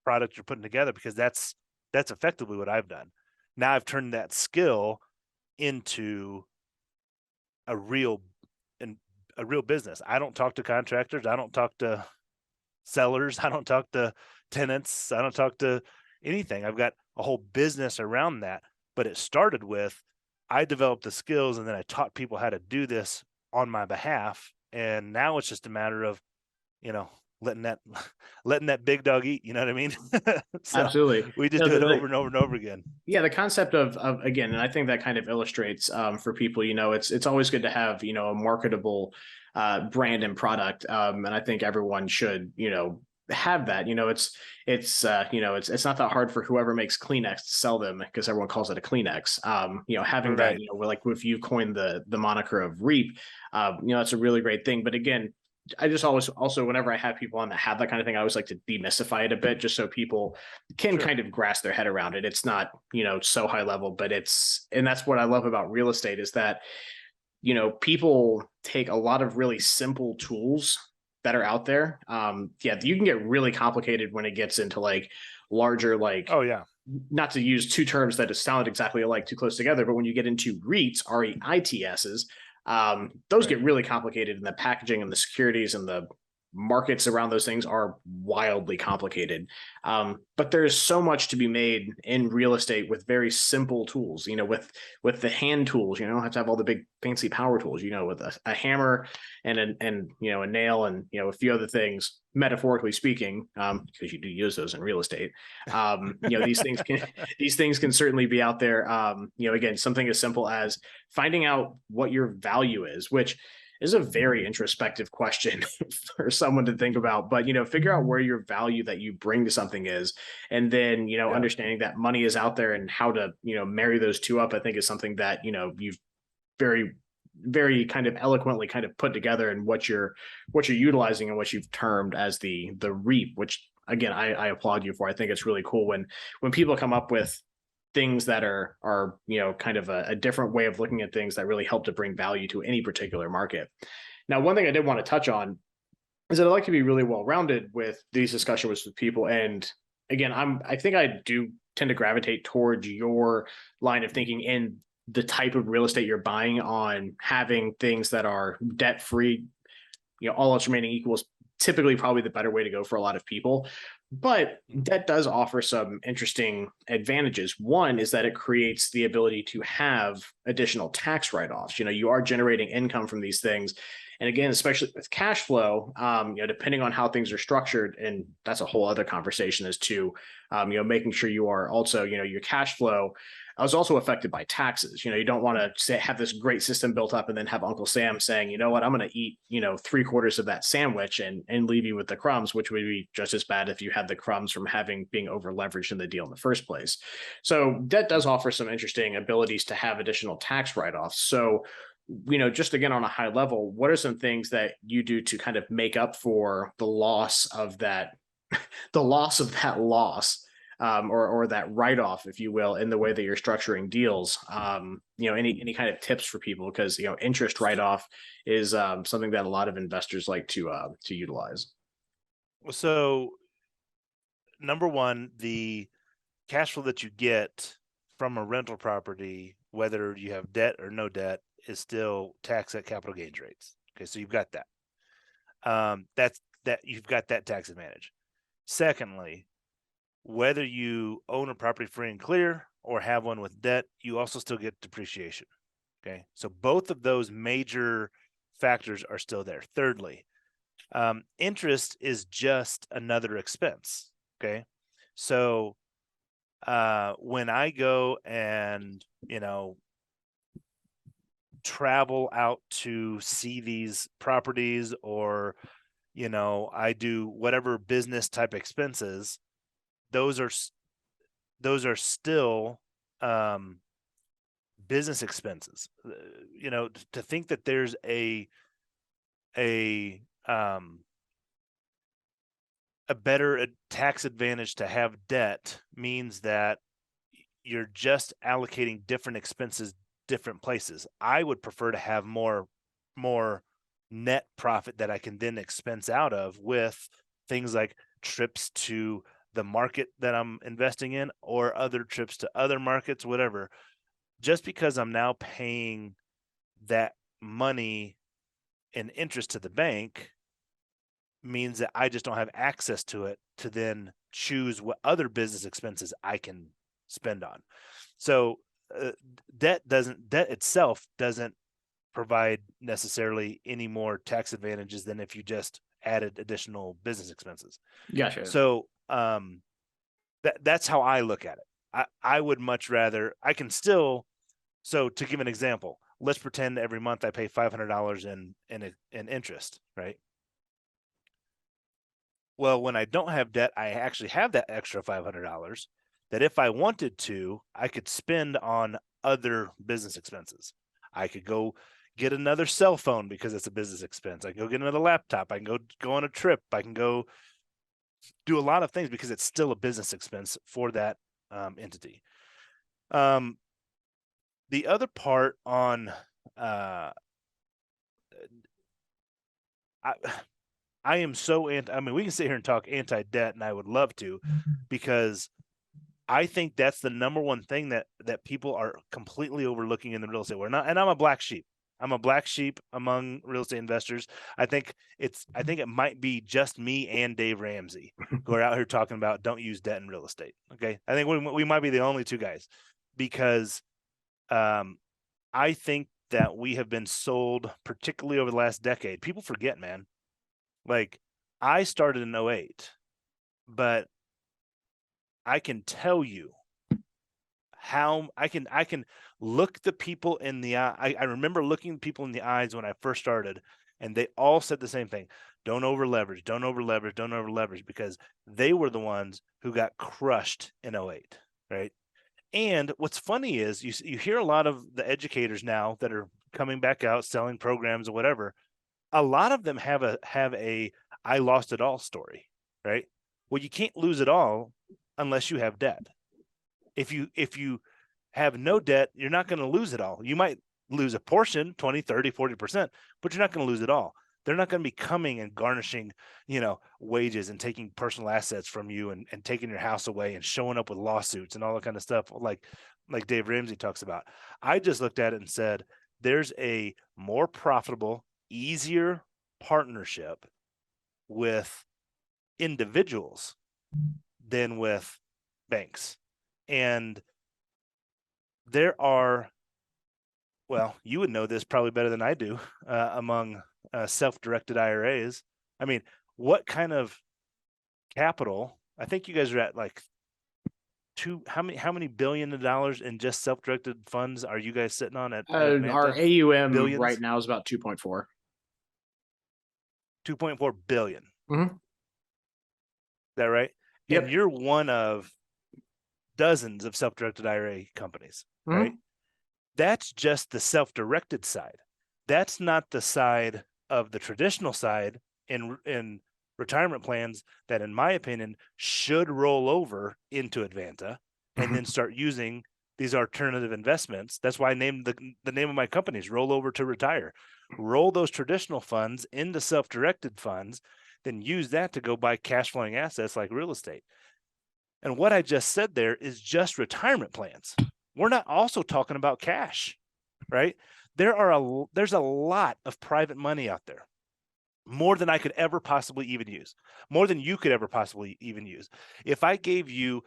product you're putting together, because that's effectively what I've done. Now I've turned that skill into a real business. I don't talk to contractors. I don't talk to sellers. I don't talk to tenants. I don't talk to anything. I've got a whole business around that. But it started with, I developed the skills and then I taught people how to do this on my behalf. And now it's just a matter of, letting that big dog eat. You know what I mean? So absolutely. We just do it over and over and over again. Yeah, the concept of again, and I think that kind of illustrates for people, it's always good to have, a marketable brand and product. And I think everyone should, have that. It's not that hard for whoever makes Kleenex to sell them, because everyone calls it a Kleenex. Having Right. that, like if you coined the moniker of REAP, that's a really great thing. But again, I just always also, whenever I have people on that have that kind of thing, I always like to demystify it a bit, just so people can kind of grasp their head around it. It's not, so high level, but and that's what I love about real estate, is that, people take a lot of really simple tools that are out there. You can get really complicated when it gets into like larger, like, Oh yeah. not to use two terms that sound exactly alike too close together, but when you get into REITs, REITs, those get really complicated, and the packaging and the securities and the markets around those things are wildly complicated. But there's so much to be made in real estate with very simple tools, with the hand tools. You don't have to have all the big fancy power tools, with a hammer and a nail and a few other things, metaphorically speaking, because you do use those in real estate. These things can certainly be out there. Again, something as simple as finding out what your value is, which is a very introspective question for someone to think about. But figure out where your value that you bring to something is, and then understanding that money is out there and how to marry those two up, I think is something that you've very, very kind of eloquently kind of put together, and what you're utilizing and what you've termed as the REAP, which again I applaud you for. I think it's really cool when people come up with things that are kind of a different way of looking at things that really help to bring value to any particular market. Now, one thing I did want to touch on is that I like to be really well-rounded with these discussions with people. And again, I think I do tend to gravitate towards your line of thinking in the type of real estate you're buying, on having things that are debt-free, all else remaining equals typically probably the better way to go for a lot of people. But that does offer some interesting advantages. One is that it creates the ability to have additional tax write-offs. You are generating income from these things. And again, especially with cash flow, depending on how things are structured, and that's a whole other conversation as to, making sure you are also, your cash flow is also affected by taxes. You don't want to have this great system built up and then have Uncle Sam saying, you know what, I'm going to eat, 3/4 of that sandwich and leave you with the crumbs, which would be just as bad if you had the crumbs from being over leveraged in the deal in the first place. So debt does offer some interesting abilities to have additional tax write-offs. So, just again, on a high level, what are some things that you do to kind of make up for the loss of that, loss, or that write-off, if you will, in the way that you're structuring deals? Any kind of tips for people, because interest write-off is something that a lot of investors like to utilize. So, number one, the cash flow that you get from a rental property, whether you have debt or no debt, is still taxed at capital gains rates. Okay, so you've got that. You've got that tax advantage. Secondly, whether you own a property free and clear or have one with debt, you also still get depreciation. Okay, so both of those major factors are still there. Thirdly, interest is just another expense. Okay, so when I go and travel out to see these properties, or I do whatever business type expenses, those are still business expenses. To think that there's a better tax advantage to have debt means that you're just allocating different expenses different places. I would prefer to have more net profit that I can then expense out of with things like trips to the market that I'm investing in, or other trips to other markets, whatever. Just because I'm now paying that money in interest to the bank means that I just don't have access to it to then choose what other business expenses I can spend on. So debt itself doesn't provide necessarily any more tax advantages than if you just added additional business expenses. Gotcha. So that's how I look at it. I would much rather, I can still, so to give an example, let's pretend every month I pay $500 in interest, right? Well, when I don't have debt, I actually have that extra $500 that if I wanted to, I could spend on other business expenses. I could go get another cell phone because it's a business expense. I can go get another laptop. I can go on a trip. I can go do a lot of things because it's still a business expense for that entity. The other part on, I am so I mean, we can sit here and talk anti-debt, and I would love to, because I think that's the number one thing that people are completely overlooking in the real estate world. And I'm a black sheep. I'm a black sheep among real estate investors. I think it might be just me and Dave Ramsey who are out here talking about don't use debt in real estate. Okay, I think we might be the only two guys, because I think that we have been sold, particularly over the last decade. People forget, man. Like, I started in 08, but I can tell you how I can look the people in the eye. I remember looking people in the eyes when I first started, and they all said the same thing: don't over leverage, don't over leverage, don't over leverage, because they were the ones who got crushed in 08, right? And what's funny is you hear a lot of the educators now that are coming back out selling programs or whatever. A lot of them have a I lost it all story, right? Well, you can't lose it all unless you have debt. If you have no debt, you're not going to lose it all. You might lose a portion, 20, 30, 40%, but you're not going to lose it all. They're not going to be coming and garnishing, wages and taking personal assets from you and taking your house away and showing up with lawsuits and all that kind of stuff like Dave Ramsey talks about. I just looked at it and said, there's a more profitable, easier partnership with individuals than with banks. And there are, well, you would know this probably better than I do, among self-directed IRAs. I mean, what kind of capital? I think you guys are at like how many billion of dollars in just self-directed funds are you guys sitting on at Advanta? Our AUM Billions? right now is about 2.4. 2.4 billion. Mm-hmm. Is that right? Yep. And you're one of dozens of self-directed IRA companies, Mm-hmm. right? That's just the self-directed side. That's not the side of the traditional side in retirement plans that, in my opinion, should roll over into Advanta and then start using these alternative investments. That's why I named the name of my company is Roll Over to Retire. Roll those traditional funds into self-directed funds, then use that to go buy cash flowing assets like real estate. And what I just said there is just retirement plans. We're not also talking about cash, right? There's a lot of private money out there, more than I could ever possibly even use, more than you could ever possibly even use. If I gave you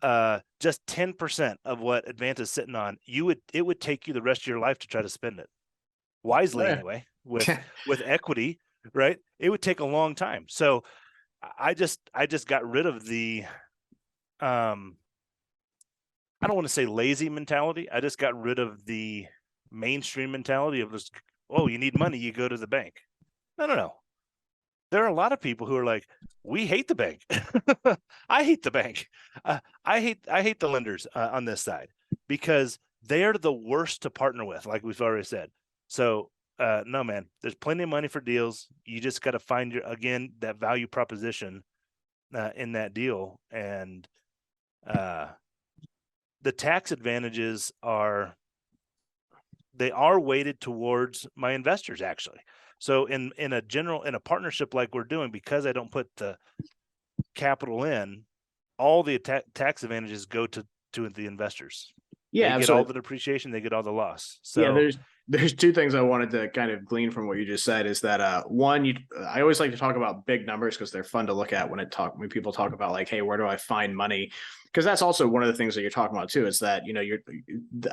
just 10% of what Advanta is sitting on, it would take you the rest of your life to try to spend it wisely, anyway, with equity, right? It would take a long time. So I just got rid of the I don't want to say lazy mentality. I just got rid of the mainstream mentality of just, oh, you need money, you go to the bank. No. There are a lot of people who are like, we hate the bank. I hate the bank. I hate the lenders on this side, because they're the worst to partner with, like we've already said. So no, man, there's plenty of money for deals. You just got to find that value proposition in that deal. And the tax advantages are weighted towards my investors, actually. So in a partnership like we're doing, because I don't put the capital in, all the tax advantages go to the investors. Yeah, they get all the depreciation, they get all the loss. So yeah, there's two things I wanted to kind of glean from what you just said is that one, I always like to talk about big numbers because they're fun to look at when people talk about like, hey, where do I find money? Because that's also one of the things that you're talking about too, is that,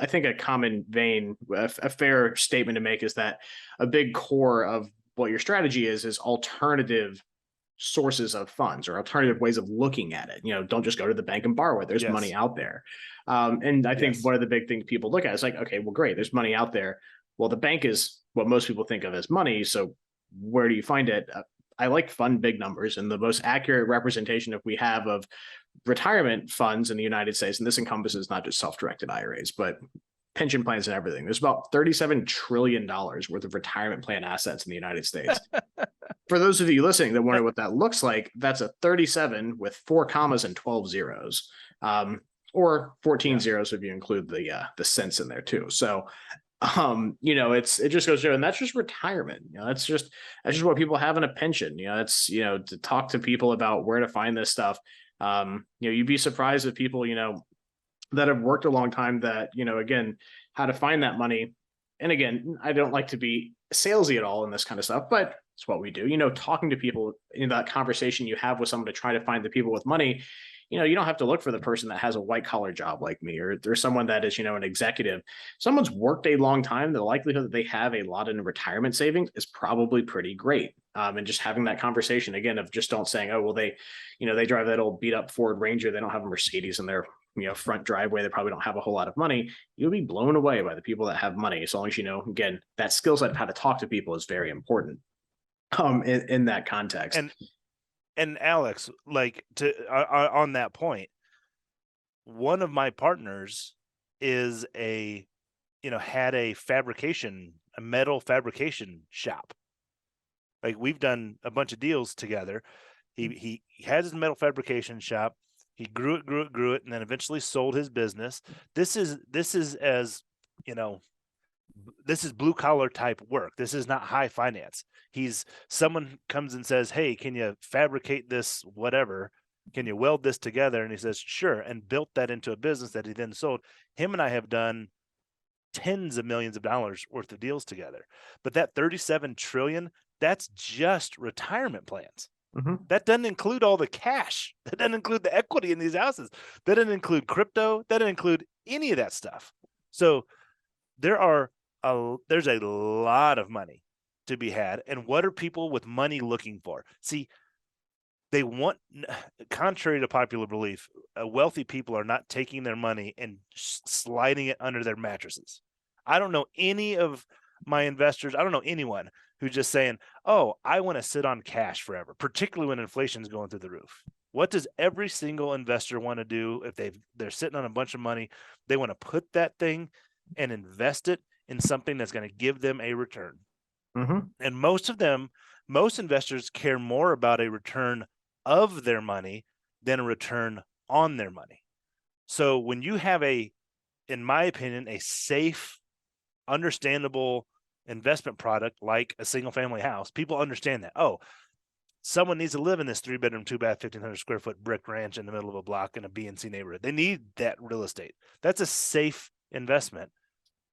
I think a common vein, a fair statement to make is that a big core of what your strategy is alternative sources of funds or alternative ways of looking at it. Don't just go to the bank and borrow it. There's money out there. And I think one of the big things people look at is like, okay, well, great, there's money out there. Well, the bank is what most people think of as money. So where do you find it? I like fun, big numbers, and the most accurate representation that we have of retirement funds in the United States, and this encompasses not just self-directed IRAs, but pension plans and everything. There's about $37 trillion worth of retirement plan assets in the United States. For those of you listening that wonder what that looks like, that's a 37 with 4 commas and 12 zeros, or 14 zeros if you include the cents in there too. So it just goes to, and that's just retirement. That's just what people have in a pension. It's, to talk to people about where to find this stuff. You'd be surprised if people, that have worked a long time that, again, how to find that money. And again, I don't like to be salesy at all in this kind of stuff, but it's what we do. Talking to people in that conversation you have with someone to try to find the people with money, you don't have to look for the person that has a white collar job like me, or there's someone that is, an executive. Someone's worked a long time. The likelihood that they have a lot in retirement savings is probably pretty great. And just having that conversation again of just don't saying, oh, well, they drive that old beat up Ford Ranger. They don't have a Mercedes in their front driveway. They probably don't have a whole lot of money. You'll be blown away by the people that have money. As long as again, that skill set of how to talk to people is very important in that context. And Alex, like on that point, one of my partners is had a metal fabrication shop. Like, we've done a bunch of deals together. He has his metal fabrication shop. He grew it, and then eventually sold his business. This is as, this is blue collar type work. This is not high finance. Someone comes and says, hey, can you fabricate this, whatever? Can you weld this together? And he says, sure. And built that into a business that he then sold. Him and I have done tens of millions of dollars worth of deals together. But that 37 trillion, that's just retirement plans. Mm-hmm. That doesn't include all the cash. That doesn't include the equity in these houses. That doesn't include crypto. That doesn't include any of that stuff. So there's a lot of money to be had. And what are people with money looking for? See, they want, contrary to popular belief, wealthy people are not taking their money and sliding it under their mattresses. I don't know any of my investors. I don't know anyone who's just saying, oh, I want to sit on cash forever, particularly when inflation is going through the roof. What does every single investor want to do if they're sitting on a bunch of money? They want to put that thing and invest it in something that's going to give them a return. Mm-hmm. And most investors care more about a return of their money than a return on their money. So when you have in my opinion, a safe, understandable investment product like a single family house, people understand that, oh, someone needs to live in this 3-bedroom, 2-bath, 1,500 square foot brick ranch in the middle of a block in a B and C neighborhood. They need that real estate. That's a safe investment.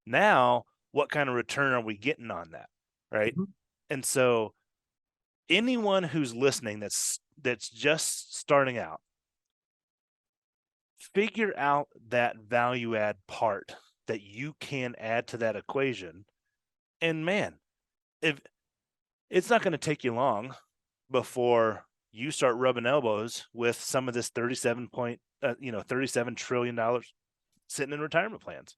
Now, what kind of return are we getting on that? Right. Mm-hmm. And so anyone who's listening that's just starting out, figure out that value add part that you can add to that equation. And man, if it's not going to take you long before you start rubbing elbows with some of this $37 trillion sitting in retirement plans.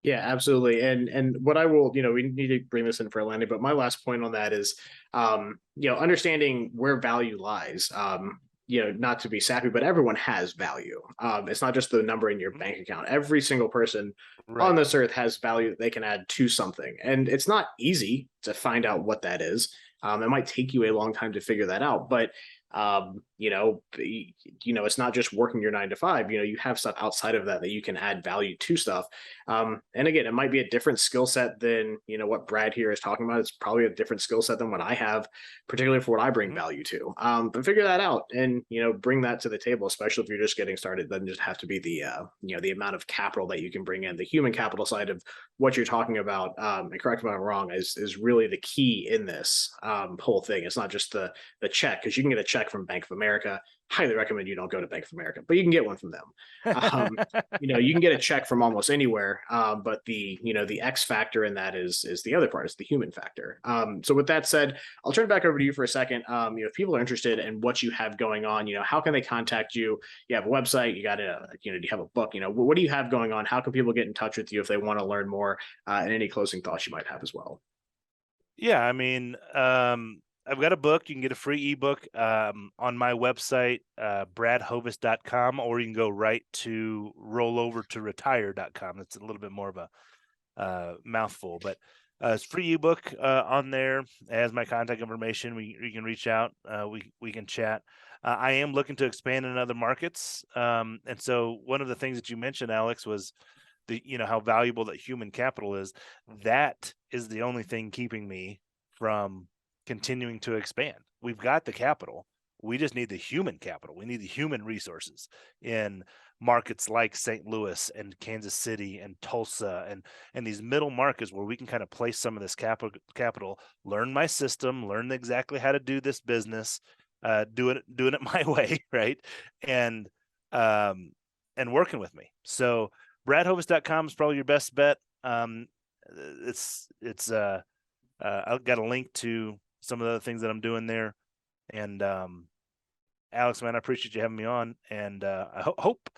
Yeah, absolutely. And what I will, we need to bring this in for a landing, but my last point on that is, understanding where value lies. Not to be sappy, but everyone has value. It's not just the number in your bank account. Every single person on this earth has value that they can add to something. And it's not easy to find out what that is. It might take you a long time to figure that out, but it's not just working your 9 to 5. You have stuff outside of that you can add value to stuff. And again, it might be a different skill set than what Brad here is talking about. It's probably a different skill set than what I have, particularly for what I bring value to. But figure that out and bring that to the table, especially if you're just getting started. It doesn't just have to be the the amount of capital that you can bring in. The human capital side of what you're talking about, and correct me if I'm wrong, is really the key in this whole thing. It's not just the check, because you can get a check from Bank of America. Highly recommend you don't go to Bank of America, but you can get one from them. You can get a check from almost anywhere, but the X factor in that is the other part, is the human factor. So with that said, I'll turn it back over to you for a second. If people are interested in what you have going on, how can they contact you? You have a website, you got do you have a book? What do you have going on? How can people get in touch with you if they want to learn more? And any closing thoughts you might have as well? Yeah, I mean, I've got a book. You can get a free ebook on my website, bradhovis.com, or you can go right to rollovertoretire.com. It's a little bit more of a mouthful, but it's free ebook on there. It has my contact information. You can reach out. We can chat. I am looking to expand in other markets. And so one of the things that you mentioned, Alex, was how valuable that human capital is. That is the only thing keeping me from continuing to expand. We've got the capital. We just need the human capital. We need the human resources in markets like St. Louis and Kansas City and Tulsa and these middle markets where we can kind of place some of this capital, learn my system, learn exactly how to do this business, doing it my way, right? And working with me. So bradhovis.com is probably your best bet. I've got a link to some of the things that I'm doing there. And Alex, man, I appreciate you having me on, and I hope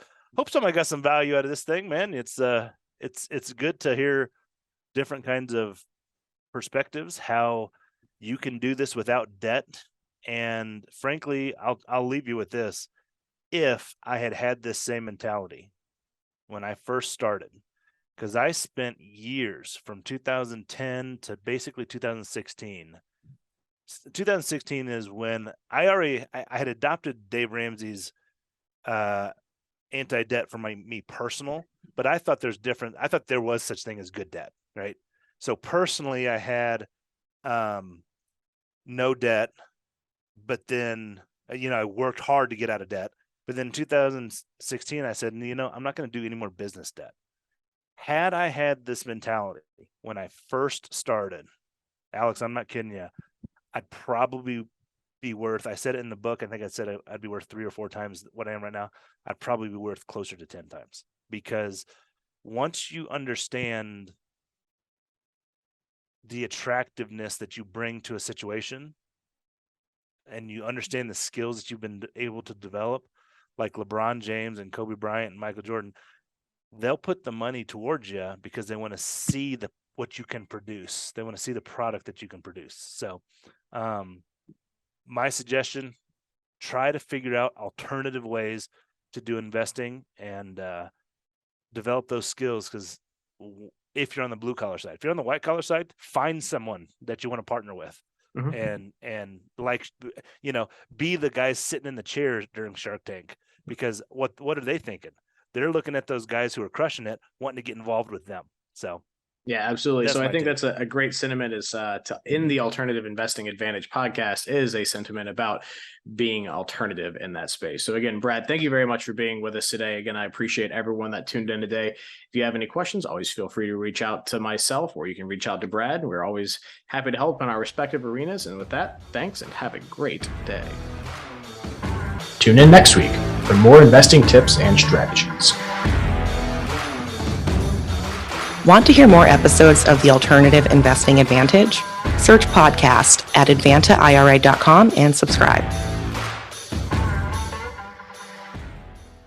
somebody got some value out of this thing, man. It's good to hear different kinds of perspectives, how you can do this without debt. And frankly, I'll leave you with this. If I had this same mentality when I first started, because I spent years from 2010 to basically 2016. 2016 is when I had adopted Dave Ramsey's anti-debt for me personal, but I thought there was such thing as good debt, right? So personally, I had no debt, but then I worked hard to get out of debt. But then in 2016, I said, I'm not going to do any more business debt. Had I had this mentality when I first started, Alex, I'm not kidding you, I'd probably be worth, I said it in the book, I think I said I'd be worth 3 or 4 times what I am right now. I'd probably be worth closer to 10 times, because once you understand the attractiveness that you bring to a situation and you understand the skills that you've been able to develop, like LeBron James and Kobe Bryant and Michael Jordan, they'll put the money towards you because they want to see what you can produce. They want to see the product that you can produce. So my suggestion, try to figure out alternative ways to do investing and develop those skills. Because if you're on the blue collar side, if you're on the white collar side, find someone that you want to partner with. Mm-hmm. And be the guys sitting in the chairs during Shark Tank, because what are they thinking? They're looking at those guys who are crushing it, wanting to get involved with them. So yeah, absolutely. So I think that's a great sentiment in the Alternative Investing Advantage podcast is a sentiment about being alternative in that space. So again, Brad, thank you very much for being with us today. Again, I appreciate everyone that tuned in today. If you have any questions, always feel free to reach out to myself, or you can reach out to Brad. We're always happy to help in our respective arenas. And with that, thanks and have a great day. Tune in next week for more investing tips and strategies. Want to hear more episodes of the Alternative Investing Advantage? Search podcast at advantaira.com and subscribe.